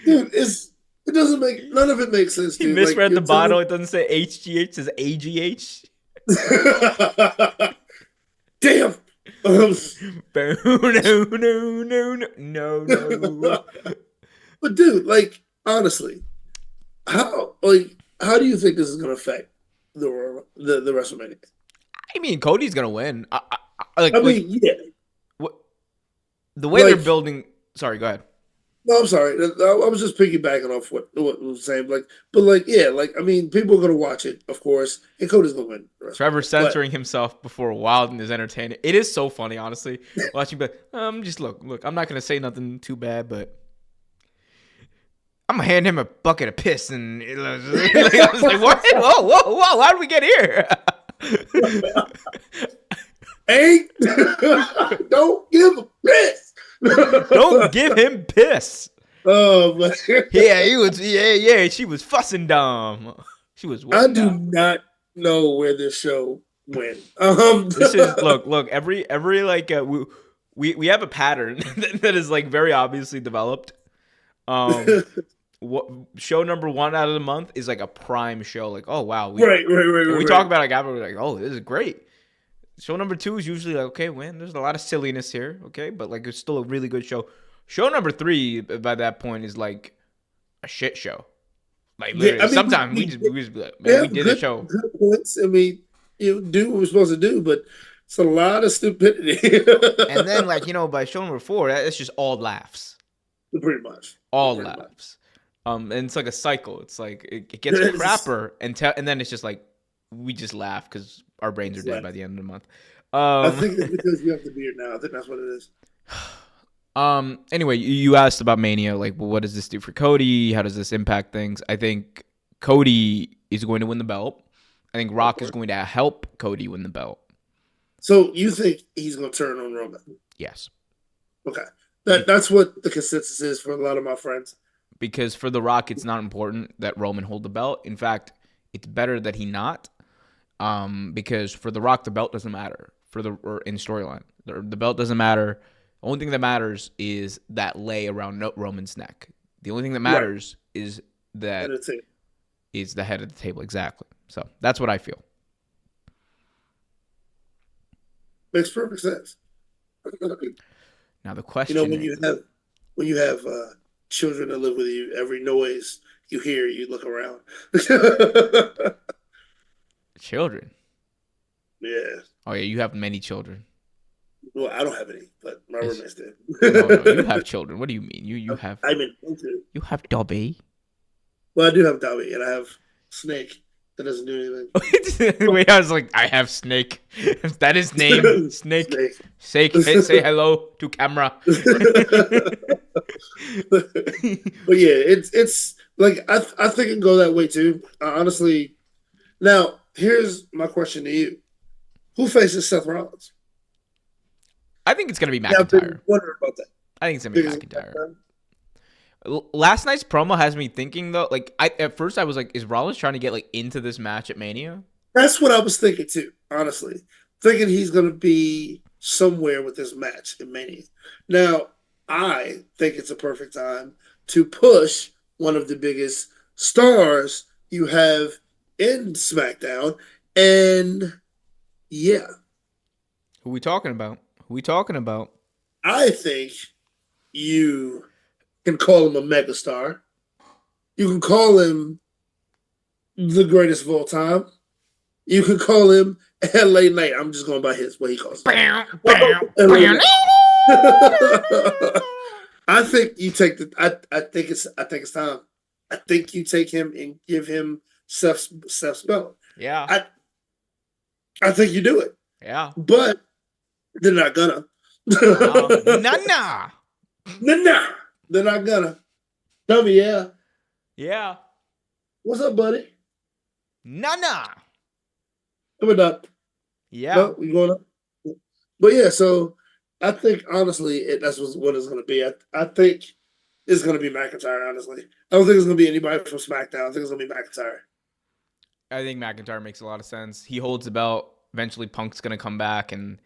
Dude, it doesn't make, none of it makes sense, dude. He misread like, the bottle. It doesn't say HGH, it says AGH. Damn. No. But dude, like honestly, how do you think this is going to affect the WrestleMania? I mean, Cody's gonna win. I mean, yeah, what, the way they're like building. Sorry, go ahead. no, I'm sorry. I was just piggybacking off what was saying. Like, but like, yeah, like I mean, people are gonna watch it, of course, and Cody's gonna win. Trevor censoring himself before Wilden is entertaining. It is so funny, honestly, watching. But just look. I'm not gonna say nothing too bad, but I'm gonna hand him a bucket of piss, and I was like, what? Whoa! How did we get here? Hey, don't give a piss. Don't give him piss. Oh man. Yeah, he was. Yeah. She was fussing dumb. She was. I do not know where this show went. This is look. Every like we have a pattern that is like very obviously developed. What show number 1 out of the month is like a prime show. Like, oh wow, right. We talk about it, like we're like, oh, this is great. Show number 2 is usually like, okay, man, there's a lot of silliness here, okay, but like it's still a really good show. Show number 3 by that point is like a shit show. Like literally, I mean, sometimes we just be like, man, we did a show. Good points. I mean, you do what we're supposed to do, but it's a lot of stupidity. And then like by show number 4, that's just all laughs. Pretty much. All laughs. And it's like a cycle. It's like it gets crapper, and then it's just like we just laugh because our brains are dead by the end of the month. I think it's because you have the beard now. I think that's what it is. Anyway, you asked about Mania. Like, well, what does this do for Cody? How does this impact things? I think Cody is going to win the belt. I think Rock is going to help Cody win the belt. So you think he's going to turn on Roman? Yes. Okay. That's what the consensus is for a lot of my friends. Because for The Rock, it's not important that Roman hold the belt. In fact, it's better that he not. Because for The Rock, the belt doesn't matter. Or in storyline, the belt doesn't matter. The only thing that matters is that lay around Roman's neck. The only thing that matters is that is the head of the table. Exactly. So that's what I feel. Makes perfect sense. Now the question, when you have children that live with you, every noise you hear, you look around. Children. Yeah. Oh yeah, you have many children. Well, I don't have any, but my roommates did. No, you have children. What do you mean? You have. I mean, two. You have Dobby. Well, I do have Dobby, and I have Snake that doesn't do anything. Wait, I was like, I have Snake. That is name. Snake. Say hello to camera. But yeah, it's like I think it can go that way too. Honestly, now here's my question to you: who faces Seth Rollins? I think it's gonna be McIntyre. Yeah, I've been wondering about that. I think it's gonna be McIntyre. Last night's promo has me thinking though. Like, at first I was like, is Rollins trying to get like into this match at Mania? That's what I was thinking too. Honestly, thinking he's gonna be somewhere with this match in Mania. Now, I think it's a perfect time to push one of the biggest stars you have in SmackDown, and yeah, who we talking about? I think you can call him a megastar. You can call him the greatest of all time. You can call him LA Knight. I'm just going by what he calls it. I think you take I think it's time. I think you take him and give him Seth's belt. Yeah. I think you do it. Yeah. But they're not gonna. Nah. They're not gonna. Tell me, yeah. Yeah. What's up, buddy? Nah. Coming up. Yeah. No, we going up. But yeah, so I think honestly, that's what it's gonna be. I think it's gonna be McIntyre. Honestly, I don't think it's gonna be anybody from SmackDown. I think it's gonna be McIntyre. I think McIntyre makes a lot of sense. He holds the belt. Eventually, Punk's gonna come back, and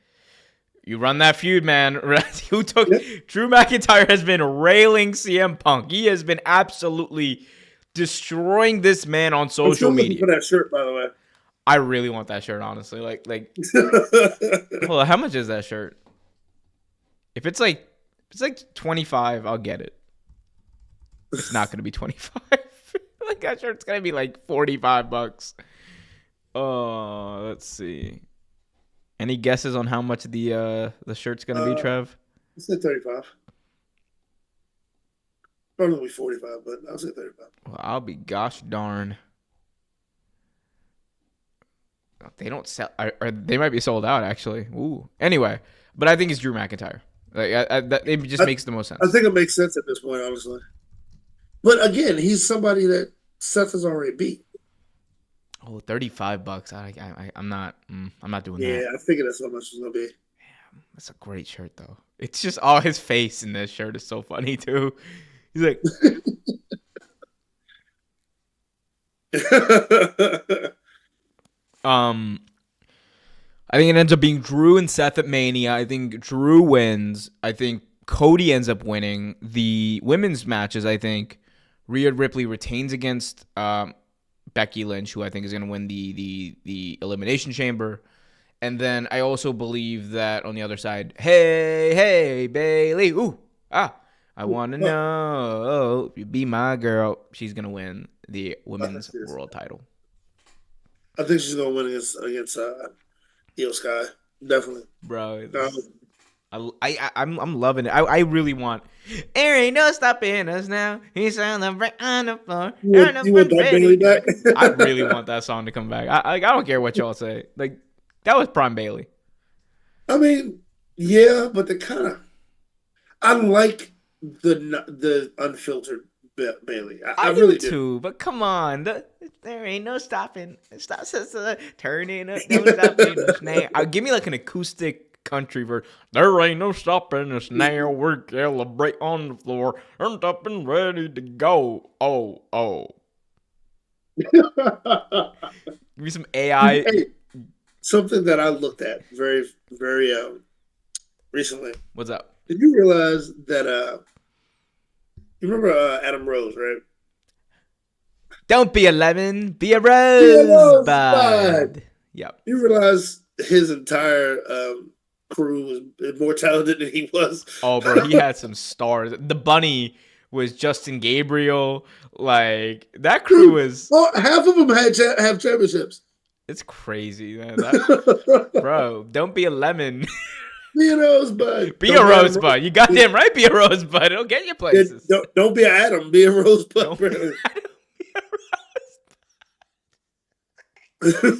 you run that feud, man. Drew McIntyre has been railing CM Punk. He has been absolutely destroying this man on social media. For that shirt, by the way. I really want that shirt, honestly. Hold on, how much is that shirt? If it's like 25, I'll get it. It's not gonna be 25. Like that shirt's gonna be like $45. Oh, let's see. Any guesses on how much the shirt's gonna be, Trev? I said 35. Probably 45, but I'll say 35. Well, I'll be gosh darn. They don't sell. Or they might be sold out actually. Ooh. Anyway, but I think it's Drew McIntyre. Like it just makes the most sense. I think it makes sense at this point, honestly. But again, he's somebody that Seth has already beat. Oh, $35. I'm not doing that. Yeah, I figured that's how much it's gonna be. Damn, that's a great shirt though. It's just all his face in this shirt is so funny too. He's like, I think it ends up being Drew and Seth at Mania. I think Drew wins. I think Cody ends up winning the women's matches. I think Rhea Ripley retains against Becky Lynch, who I think is going to win the Elimination Chamber. And then I also believe that on the other side, hey, Bayley, I want to know, you be my girl. She's going to win the women's world title. I think she's going to win against Io Sky. Definitely. Bro, I'm loving it. I really want. There ain't no stopping us now. He's on the floor. You want that Bayley back? I really want that song to come back. I don't care what y'all say. Like that was prime Bayley. I mean, yeah, but I like the unfiltered Bayley. I really do too. But come on, there ain't no stopping. Stop, turning up, no stopping us now. Give me like an acoustic country verse. There ain't no stopping us now. We're celebrate on the floor, turned up and ready to go. Oh. Give me some AI. Hey, something that I looked at very, very recently. What's up? Did you realize that you remember Adam Rose, right? Don't be a lemon, be a rosebud. Yep. You realize his entire crew was more talented than he was. Oh, bro, he had some stars. The bunny was Justin Gabriel. Like that crew was. Well, half of them have championships. It's crazy, man. Bro, don't be a lemon. Be a rosebud. Be a rosebud. You goddamn right. Be a rosebud. It'll get you places. Don't be an Adam. Be a rosebud. Don't be Adam,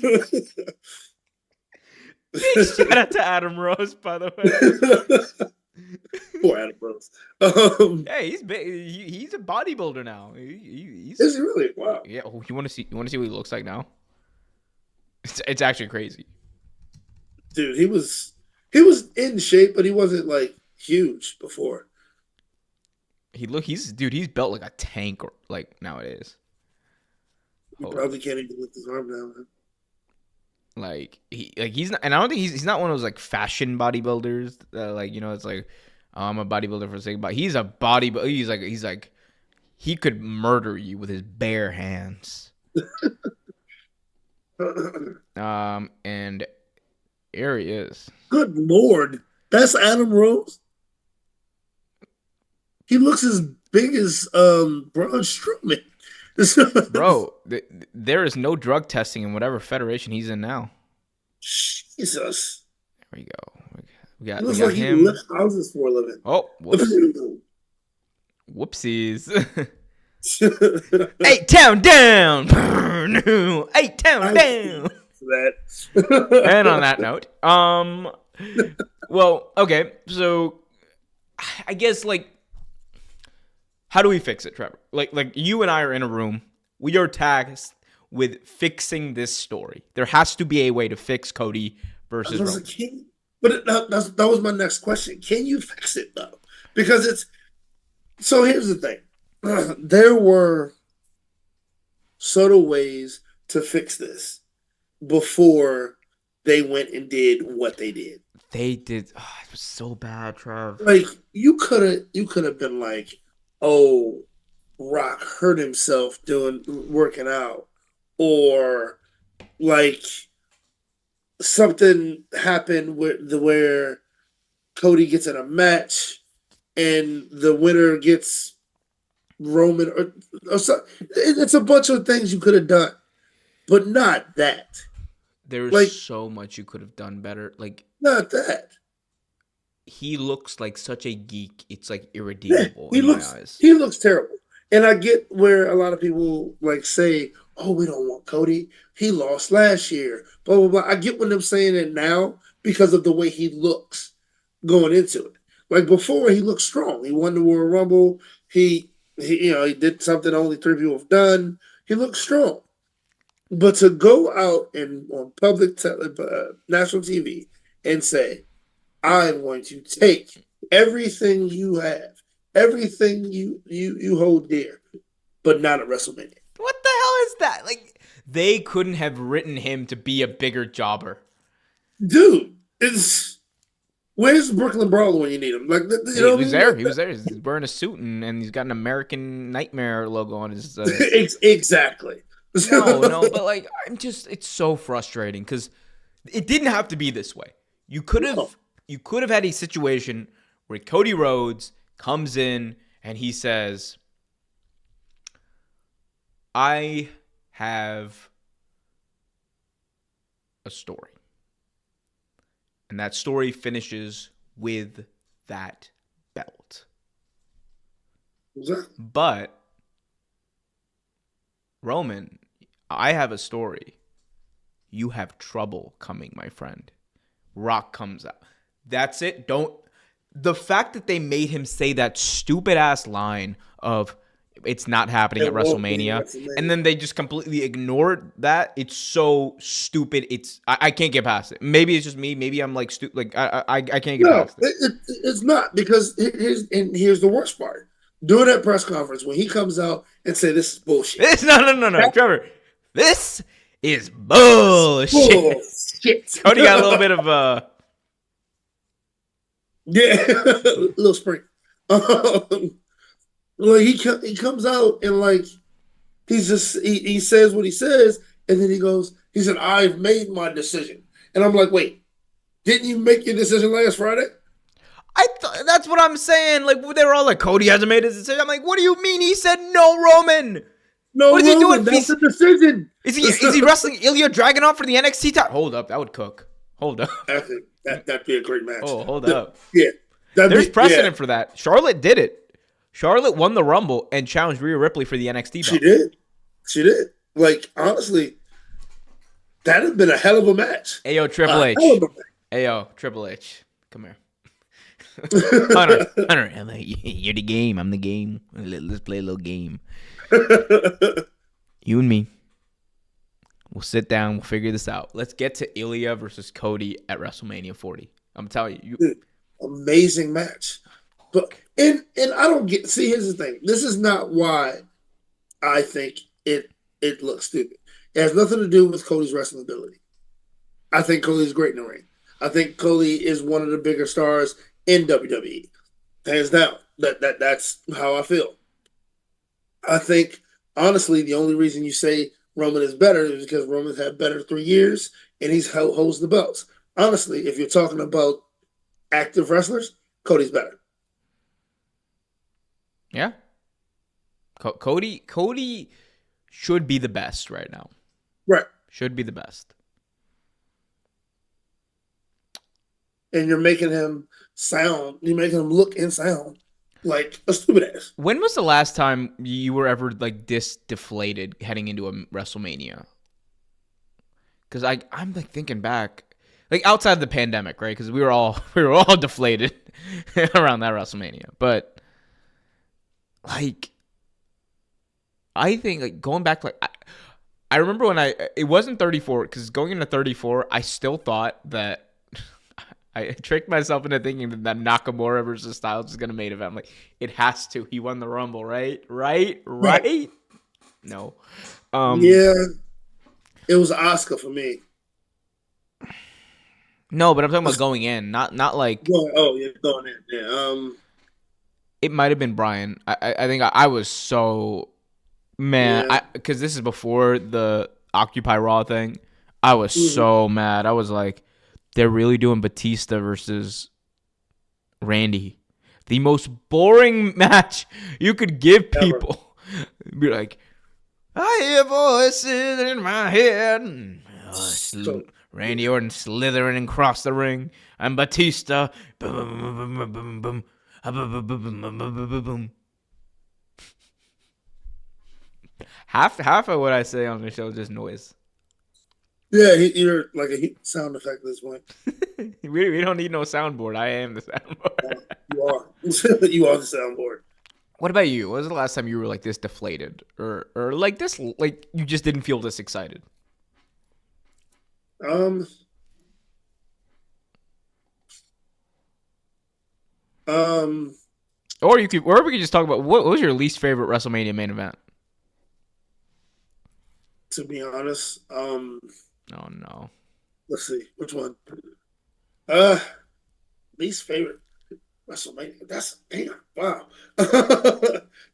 be a rosebud. Big shout out to Adam Rose, by the way. Poor Adam Rose. Hey, he's big. He's a bodybuilder now. He's is he really? Wow. Yeah. Oh, you want to see what he looks like now? It's actually crazy. Dude, he was in shape, but he wasn't like huge before. He's built like a tank or like nowadays. He probably can't even lift his arm down. Man. He's not, and I don't think he's not one of those like fashion bodybuilders. Like it's like I'm a bodybuilder for the sake of he's a bodybuilder. He's like he could murder you with his bare hands. And here he is. Good Lord, that's Adam Rose. He looks as big as Braun Strowman. Bro, there is no drug testing in whatever federation he's in now. Jesus. There we go. We got looks like him. He lifts houses for a living. Oh, whoopsies. 8-town down. 8-town down. That. And on that note, well, okay, so I guess how do we fix it, Trevor? Like you and I are in a room. We are tasked with fixing this story. There has to be a way to fix Cody versus Roman. But that was my next question. Can you fix it though? Because so here's the thing. There were subtle ways to fix this before they went and did what they did. They did. Oh, it was so bad, Trev. Like you could have been like, oh, Rock hurt himself working out, or like something happened where Cody gets in a match and the winner gets Roman or so, it's a bunch of things you could have done, but not that. There's Like so much you could have done better. Like, not that. he looks like such a geek. It's like Yeah, irredeemable in my eyes. he looks terrible. And I get where a lot of people like say, "Oh, we don't want Cody. He lost last year." Blah blah blah. I get when them saying it now because of the way he looks going into it. Like before, he looked strong. He won the Royal Rumble. He did something only three people have done. He looked strong. But to go out and on national TV and say, "I'm going to take everything you have, everything you hold dear, but not at WrestleMania." What the hell is that? Like, they couldn't have written him to be a bigger jobber. Dude, where's Brooklyn Brawler when you need him? Like, He was there. He was there. He's wearing a suit and he's got an American Nightmare logo on his. Exactly. No, but like, it's so frustrating because it didn't have to be this way. You could have had a situation where Cody Rhodes comes in and he says, "I have a story." And that story finishes with that belt. Exactly. But, Roman, I have a story. You have trouble coming, my friend. Rock comes out. That's it. The fact that they made him say that stupid ass line of it's not happening at WrestleMania, and then they just completely ignored that. It's so stupid. I can't get past it. Maybe it's just me. Maybe I'm like stupid. Like I can't get past it. It's not, because here's the worst part. During that press conference when he comes out and say this is bullshit. No, Trevor. This is bullshit. Bullshit. Cody got a little bit of yeah, a little spring. Like he comes out and like he says what he says, and then he said, "I've made my decision," and I'm like, wait, didn't you make your decision last Friday? That's what I'm saying. Like, they were all like, Cody hasn't made his decision. I'm like, what do you mean? He said no, Roman. No, what is he doing? That's the decision. Is he wrestling Ilya Dragunov for the NXT title? Hold up, that would cook. Hold up. That'd be a great match. Oh, hold up. Yeah, there's precedent for that. Charlotte did it. Charlotte won the Rumble and challenged Rhea Ripley for the NXT belt. She did. Like, honestly, that'd have been a hell of a match. Ayo, Triple H. Ayo, Triple H. Come here. Hunter, you're the game. I'm the game. Let's play a little game. You and me. We'll sit down. We'll figure this out. Let's get to Ilya versus Cody at WrestleMania 40. I'm telling you. Amazing match. But and I don't here's the thing. This is not why I think it looks stupid. It has nothing to do with Cody's wrestling ability. I think Cody's great in the ring. I think Cody is one of the bigger stars in WWE. Hands down. That's how I feel. I think, honestly, the only reason you say Roman is better is because Roman's had better 3 years and he's holds the belts. Honestly, if you're talking about active wrestlers, Cody's better. Yeah. Cody should be the best right now. Right. Should be the best. And you're making him look and sound like a stupid ass. When was the last time you were ever like this deflated heading into a WrestleMania? Because I'm like thinking back, like outside of the pandemic, right? Because we were all deflated around that WrestleMania. But like, I think like going back, like I remember when it wasn't 34, because going into 34, I still thought that. I tricked myself into thinking that Nakamura versus Styles is going to main event. I'm like, it has to. He won the Rumble, right? No. Yeah. It was Asuka for me. No, but I'm talking about going in, not like. Going in. Yeah. It might have been Brian. I think I was so because this is before the Occupy Raw thing. I was so mad. I was like, they're really doing Batista versus Randy. The most boring match you could give people. Be like, I hear voices in my head. Randy Orton slithering across the ring. And Batista. Half of what I say on the show is just noise. Yeah, you're like a sound effect at this point. We don't need no soundboard. I am the soundboard. You are. You are the soundboard. What about you? When was the last time you were like this deflated, or like this, like you just didn't feel this excited? Um. Or we could just talk about what was your least favorite WrestleMania main event? To be honest, Oh no. let's see which one. Least favorite WrestleMania. That's damn. Wow.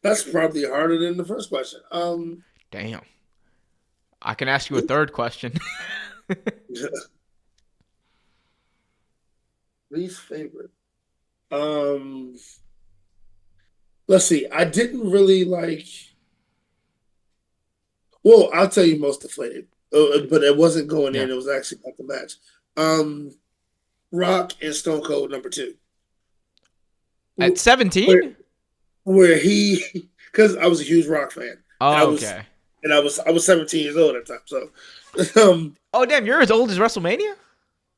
That's probably harder than the first question. Damn. I can ask you a third question. Least favorite. Let's see. I didn't really like. Well, I'll tell you most deflated, but it wasn't going in. Yeah. It was actually not the match. Rock and Stone Cold #2. At 17? Where he, because I was a huge Rock fan. Oh, okay. And I was 17 years old at the time. So, Oh, damn! You're as old as WrestleMania?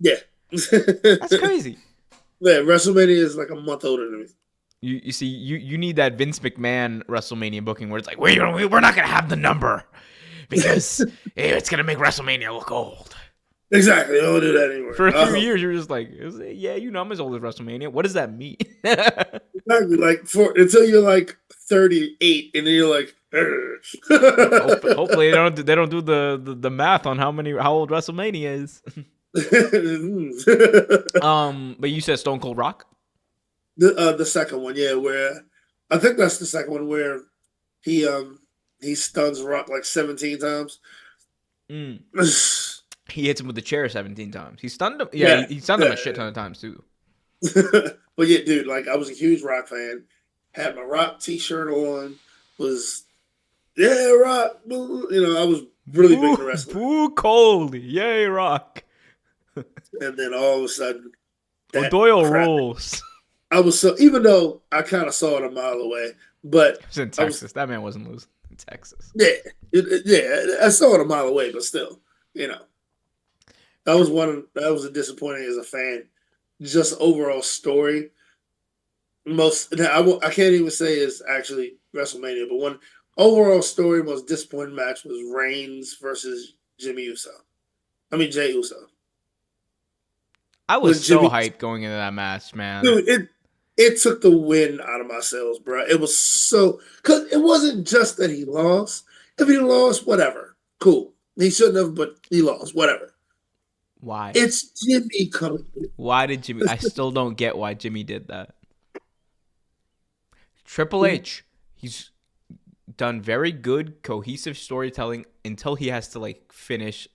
yeah, That's crazy. Yeah, WrestleMania is like a month older than me. You see, you need that Vince McMahon WrestleMania booking where it's like, we're not gonna have the number because it's gonna make WrestleMania look old. Exactly, I don't do that anymore. For a few years, you're just like, yeah, I'm as old as WrestleMania. What does that mean? Exactly, like until you're like 38, and then you're like, hopefully they don't do the math on how old WrestleMania is. But you said Stone Cold Rock? The second one, yeah, where I think that's the second one where he stuns Rock like 17 times. He hits him with the chair 17 times. He stunned him. Yeah, he stunned him a shit ton of times too. But yeah, dude, like I was a huge Rock fan. Had my Rock T-shirt on. Was Rock. You know, I was really big into wrestling. Boo cold, yay Rock. And then all of a sudden, O'Doyle rules. I was even though I kind of saw it a mile away, but It was in Texas. That man wasn't losing in Texas. Yeah, I saw it a mile away, but still, you know, that was a disappointing as a fan. Just overall story. I can't even say it's actually WrestleMania, but one overall story, most disappointing match was Reigns versus Jey Uso. I was so hyped going into that match, man. Dude, it took the wind out of my sails, bro. It was so because it wasn't just that he lost. If he lost, whatever, cool. He shouldn't have, but he lost, whatever. Why? It's Jimmy coming. Why did Jimmy? I still don't get why Jimmy did that. Triple H, he's done very good cohesive storytelling until he has to like finish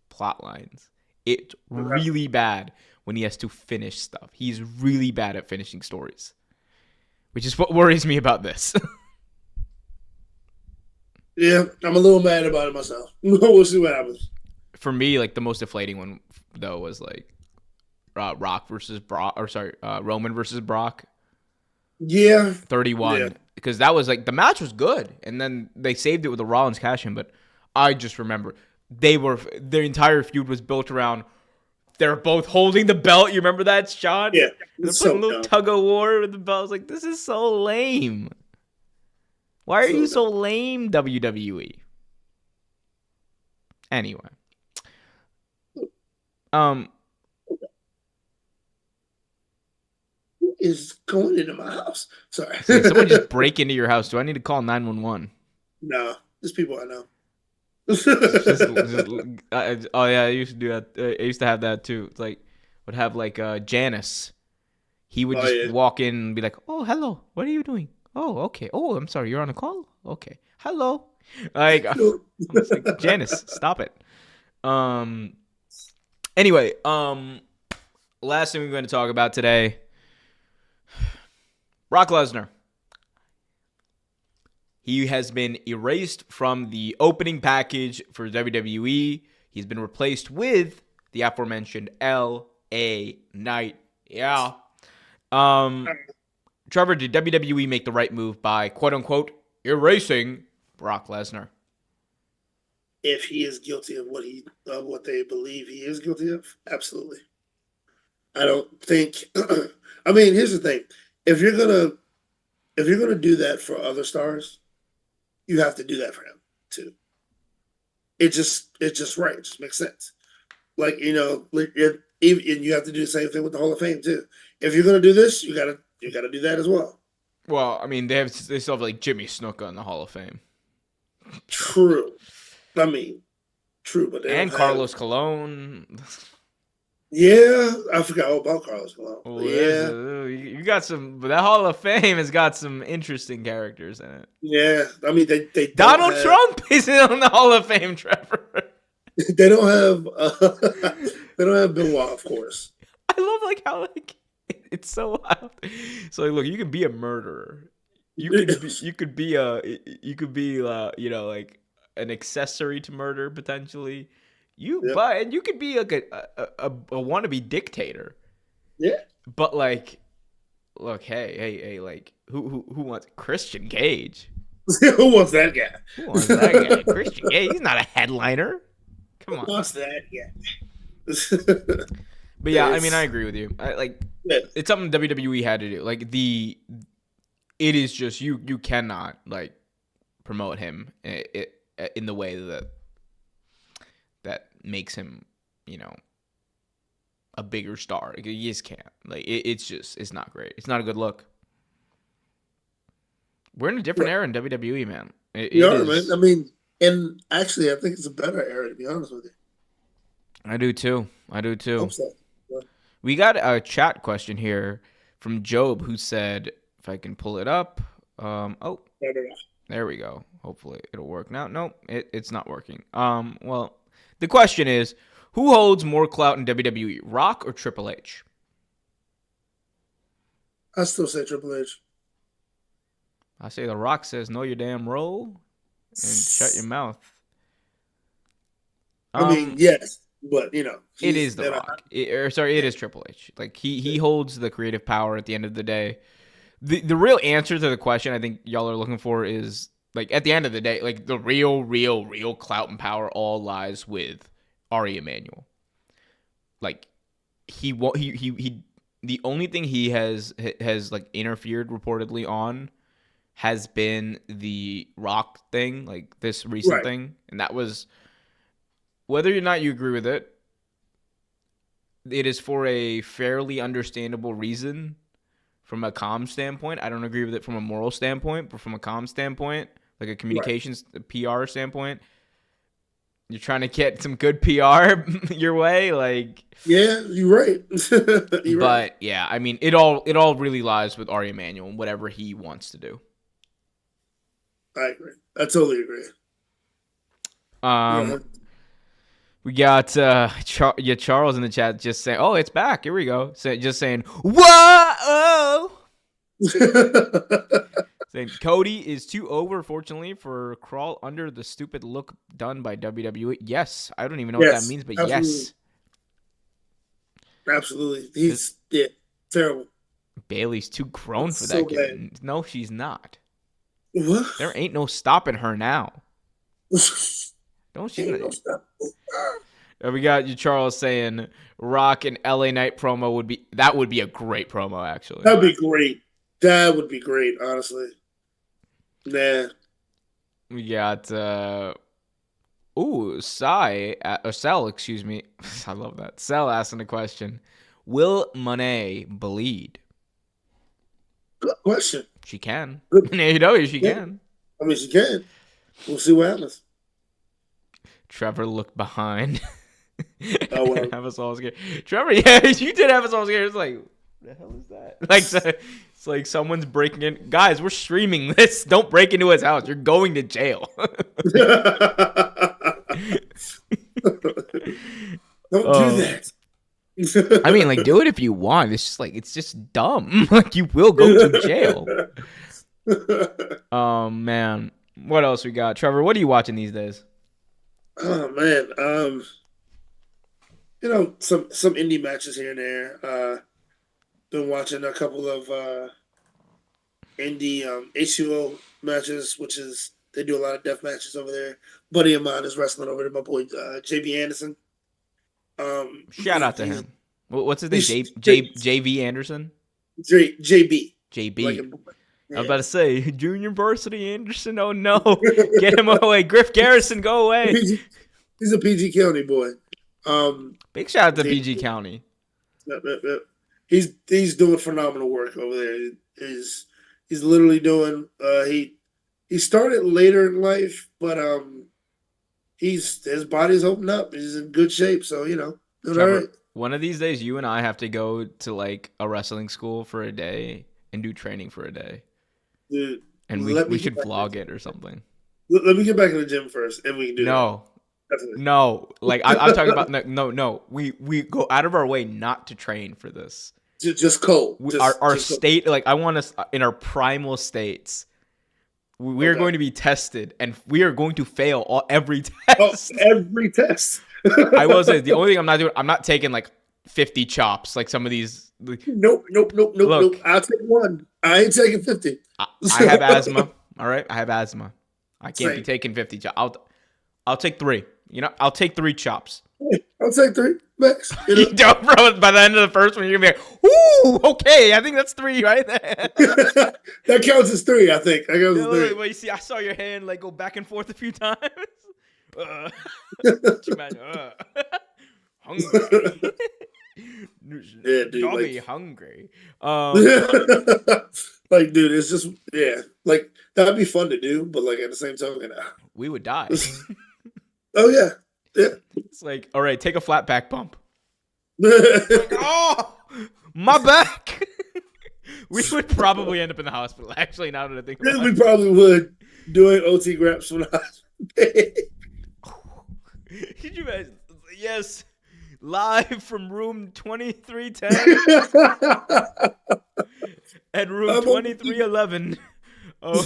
plot lines. It's really bad when he has to finish stuff. He's really bad at finishing stories, which is what worries me about this. Yeah, I'm a little mad about it myself. We'll see what happens. For me, like the most deflating one though was like Roman versus Brock. Yeah, 31 because that was like the match was good, and then they saved it with the Rollins cash in. But I just remember their entire feud was built around they're both holding the belt. You remember that, Sean? Yeah, they're putting a little tug of war with the belt. I was like, this is so lame. Why are you so lame, WWE? Anyway, who is going into my house? Sorry, did someone just break into your house? Do I need to call 911? No, there's people I know. Oh yeah, I used to do that. I used to have that too. It's like would have like Janice. He would just walk in and be like, "Oh, hello. What are you doing? Oh, okay. Oh, I'm sorry. You're on a call. Okay. Hello." Like, I'm just like, Janice, stop it. Anyway, last thing we're going to talk about today, Brock Lesnar. He has been erased from the opening package for WWE. He's been replaced with the aforementioned LA Knight. Yeah. Trevor, did WWE make the right move by, quote unquote, erasing Brock Lesnar? If he is guilty of what they believe he is guilty of, absolutely. I don't think. I mean, here's the thing: if you're gonna do that for other stars, you have to do that for him too. It's just right. It just makes sense. Like, you know, and you have to do the same thing with the Hall of Fame too. If you're gonna do this, you gotta do that as well. Well, I mean, they still have like Jimmy Snuka in the Hall of Fame. True. I mean, true, but and Carlos Colon. Yeah, I forgot all about Carlos Colon. Well, yeah, you got some. But that Hall of Fame has got some interesting characters in it. Yeah, I mean they Donald Trump is in the Hall of Fame, Trevor. They don't have Benoit, of course. I love like how like it's so wild. So like, look, you can be a murderer. You could be you know, like an accessory to murder potentially. But you could be like a wannabe dictator. Yeah. But like, look, hey, like who wants Christian Cage? Who wants that guy? Who wants that guy? Christian Cage? He's not a headliner. Come on. Who wants that guy? But yeah, I mean, I agree with you. It's something WWE had to do. Like it is just you cannot like promote him in the way that makes him, you know, a bigger star. Like, you just can't. Like it's not great. It's not a good look. We're in a different era in WWE, man. Man. I mean, and actually, I think it's a better era, to be honest with you. I do too. Hope so. Yeah. We got a chat question here from Job who said, if I can pull it up. There we go. Hopefully it'll work now. Nope, it's not working. Well, the question is, who holds more clout in WWE, Rock or Triple H? I still say Triple H. I say The Rock says, know your damn role and shut your mouth. I mean, yes, but, you know. It is The Rock. It is Triple H. Like, he holds the creative power at the end of the day. The real answer to the question I think y'all are looking for is, like, at the end of the day, like, the real clout and power all lies with Ari Emanuel. Like, the only thing he has like interfered reportedly on has been the Rock thing, like this recent thing, and that was, whether or not you agree with it, it is for a fairly understandable reason from a comm standpoint. I don't agree with it from a moral standpoint, but from a comm standpoint, like a communications PR standpoint, you're trying to get some good PR your way, like. Yeah, you're right. But yeah, I mean, it all really lies with Ari Emanuel and whatever he wants to do. I agree. I totally agree. We got Charles in the chat just saying, "Oh, it's back. Here we go." Just saying, "Whoa!" Saying Cody is too over, fortunately, for crawl under the stupid look done by WWE. Yes, I don't even know what that means, but absolutely. Yes, absolutely. He's terrible. Bailey's too grown for that game. Bad. No, she's not. What? There ain't no stopping her now. Don't she? We got you, Charles, saying Rock and LA Knight promo would be a great promo, actually. That'd be great. That would be great, honestly. Nah. We got Sel, excuse me. I love that. Sel asking a question. Will Mone bleed? Good question. She can. Good. In AEW, she can. I mean, she can. We'll see what happens. Trevor looked behind. Oh, well. Have us all scared. Trevor, yeah, you did have us all scared. It's like, what the hell is that? Like, it's like someone's breaking in. Guys, we're streaming this. Don't break into his house. You're going to jail. Don't do that. I mean, like, do it if you want. It's just like, it's just dumb. Like, you will go to jail. Oh man, what else we got, Trevor? What are you watching these days? Oh man, some indie matches here and there. Been watching a couple of indie HUO matches, which is they do a lot of death matches over there. Buddy of mine is wrestling over there. My boy JB Anderson. Shout out to him. What's his name? JV Anderson. JB. JB. Like I was about to say Junior Varsity Anderson. Oh no, get him away. Griff Garrison, go away. He's a PG County boy. Big shout out to PG County. Yep. He's doing phenomenal work over there. He's literally doing. He started later in life, but his body's opened up. He's in good shape, so doing Trevor, all right. One of these days, you and I have to go to like a wrestling school for a day and do training for a day. Dude, and we should vlog it or something. Let me get back in the gym first, and we can do that. No. Like I'm talking about no. We go out of our way not to train for this. Just cold. Our state, like I want us in our primal states. We are going to be tested, and we are going to fail every test. Every test. I will say the only thing I'm not doing. I'm not taking like 50 chops like some of these. Nope. Look, I'll take one. I ain't taking 50. I have asthma. All right, I have asthma. I can't be taking 50 chops. I'll take 3. I'll take 3 chops. I'll take 3 max. You don't, bro. By the end of the first one, you're gonna be like, "Ooh, okay, I think that's 3 right there." That counts as 3, I think. I counts as 3. Well, you see, I saw your hand like go back and forth a few times. Hungry. Yeah, dude. Doggy hungry. Like, dude, it's just like that'd be fun to do, but like at the same time, we would die. Oh yeah. It's like, all right, take a flat back bump. Like, oh, my back. We would probably end up in the hospital. Actually, now that I think about it, we probably would doing OT Graps from the hospital. Could you imagine? Yes, live from room 2310 and room 2311. Oh.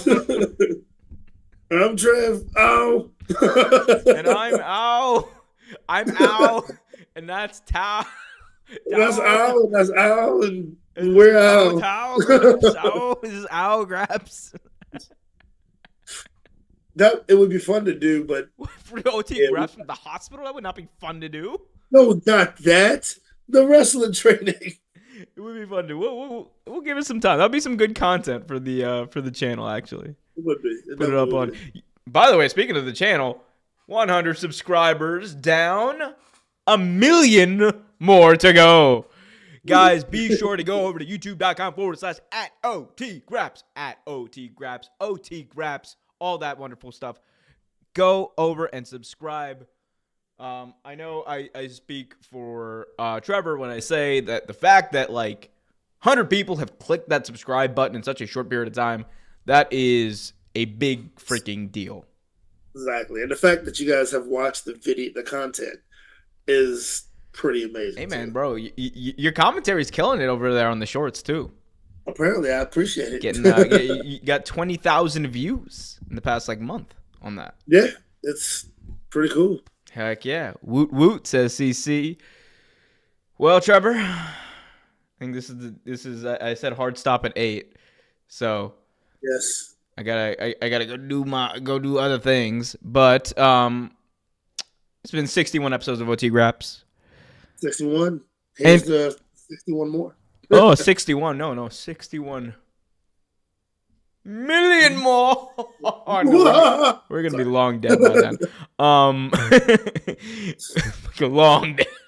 I'm Trev. Ow. And I'm Ow. I'm Ow. And that's Tao. That's Ow. And that's Ow. And we're Ow. Tao. This is Ow Graps. It would be fun to do, but for the OT Graps from the hospital, that would not be fun to do. No, not that. The wrestling training. It would be fun to. We'll give it some time. That'll be some good content for the channel. Actually, it would be. Put it up on. By the way, speaking of the channel, 100 subscribers down, 1 million more to go. Guys, be sure to go over to youtube.com/@OTGraps, @OTGraps, all that wonderful stuff. Go over and subscribe. I know I speak for Trevor when I say that the fact that like 100 people have clicked that subscribe button in such a short period of time, that is a big freaking deal. Exactly. And the fact that you guys have watched the content is pretty amazing. Hey, man, bro, your commentary is killing it over there on the shorts, too. Apparently, I appreciate it. You got 20,000 views in the past, like, month on that. Yeah, it's pretty cool. Heck yeah. Woot woot, says CC. Well, Trevor, I think this is I said hard stop at 8. So yes. I gotta go do other things. But it's been 61 episodes of OT Graps. 61. Here's the 61 more. Oh, 61. No, 61 million more. Oh, no, we're gonna be long dead by then. Long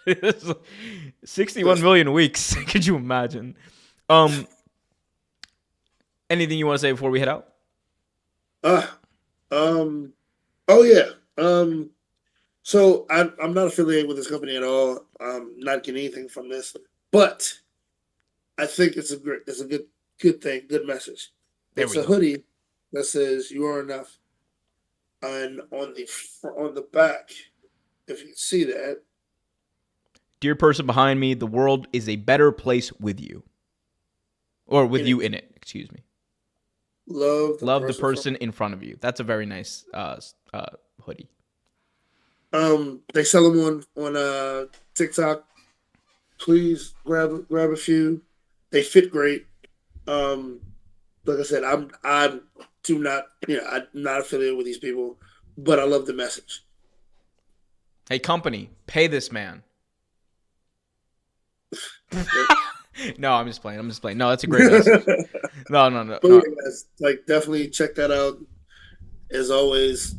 dead. 61 million weeks. Could you imagine? Anything you want to say before we head out? Oh yeah. So I'm not affiliated with this company at all. I'm not getting anything from this, but I think it's a good thing, good message. It's a hoodie that says "You Are Enough," and on the back, if you can see that, Dear person behind me, the world is a better place with you. Or with you in it, excuse me. Love the person in front of you. That's a very nice hoodie. They sell them on TikTok. Please grab a few. They fit great. Like I said, I'm not affiliated with these people, but I love the message. Hey, company, pay this man. No, I'm just playing. No, that's a great message. No. But yeah, guys, like, definitely check that out. As always,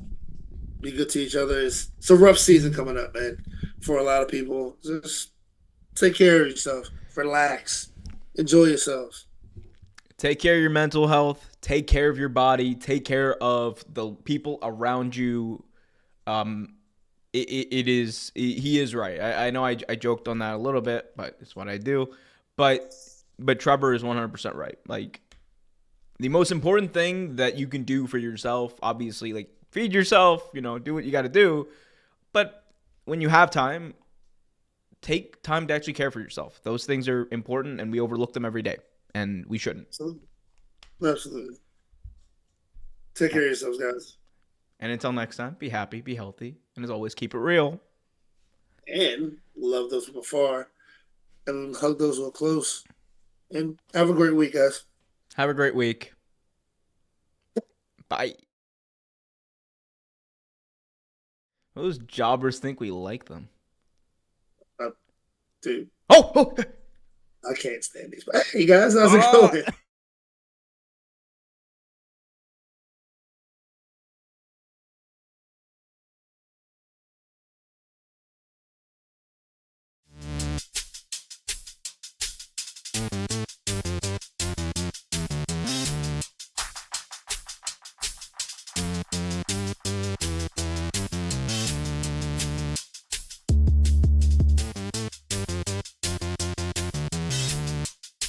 be good to each other. It's a rough season coming up, man, for a lot of people. Just take care of yourself. Relax. Enjoy yourselves. Take care of your mental health. Take care of your body. Take care of the people around you. He is right. I know I joked on that a little bit, but it's what I do. But Trevor is 100% right. Like, the most important thing that you can do for yourself, obviously, like, feed yourself, do what you got to do. But when you have time, take time to actually care for yourself. Those things are important, and we overlook them every day, and we shouldn't. Absolutely. Take care of yourselves, guys. And until next time, be happy, be healthy, and as always, keep it real. And love those from afar, and hug those who are close. And have a great week, guys. Have a great week. Bye. Those jobbers think we like them. Dude. Oh! I can't stand these. Hey, guys, how's it going?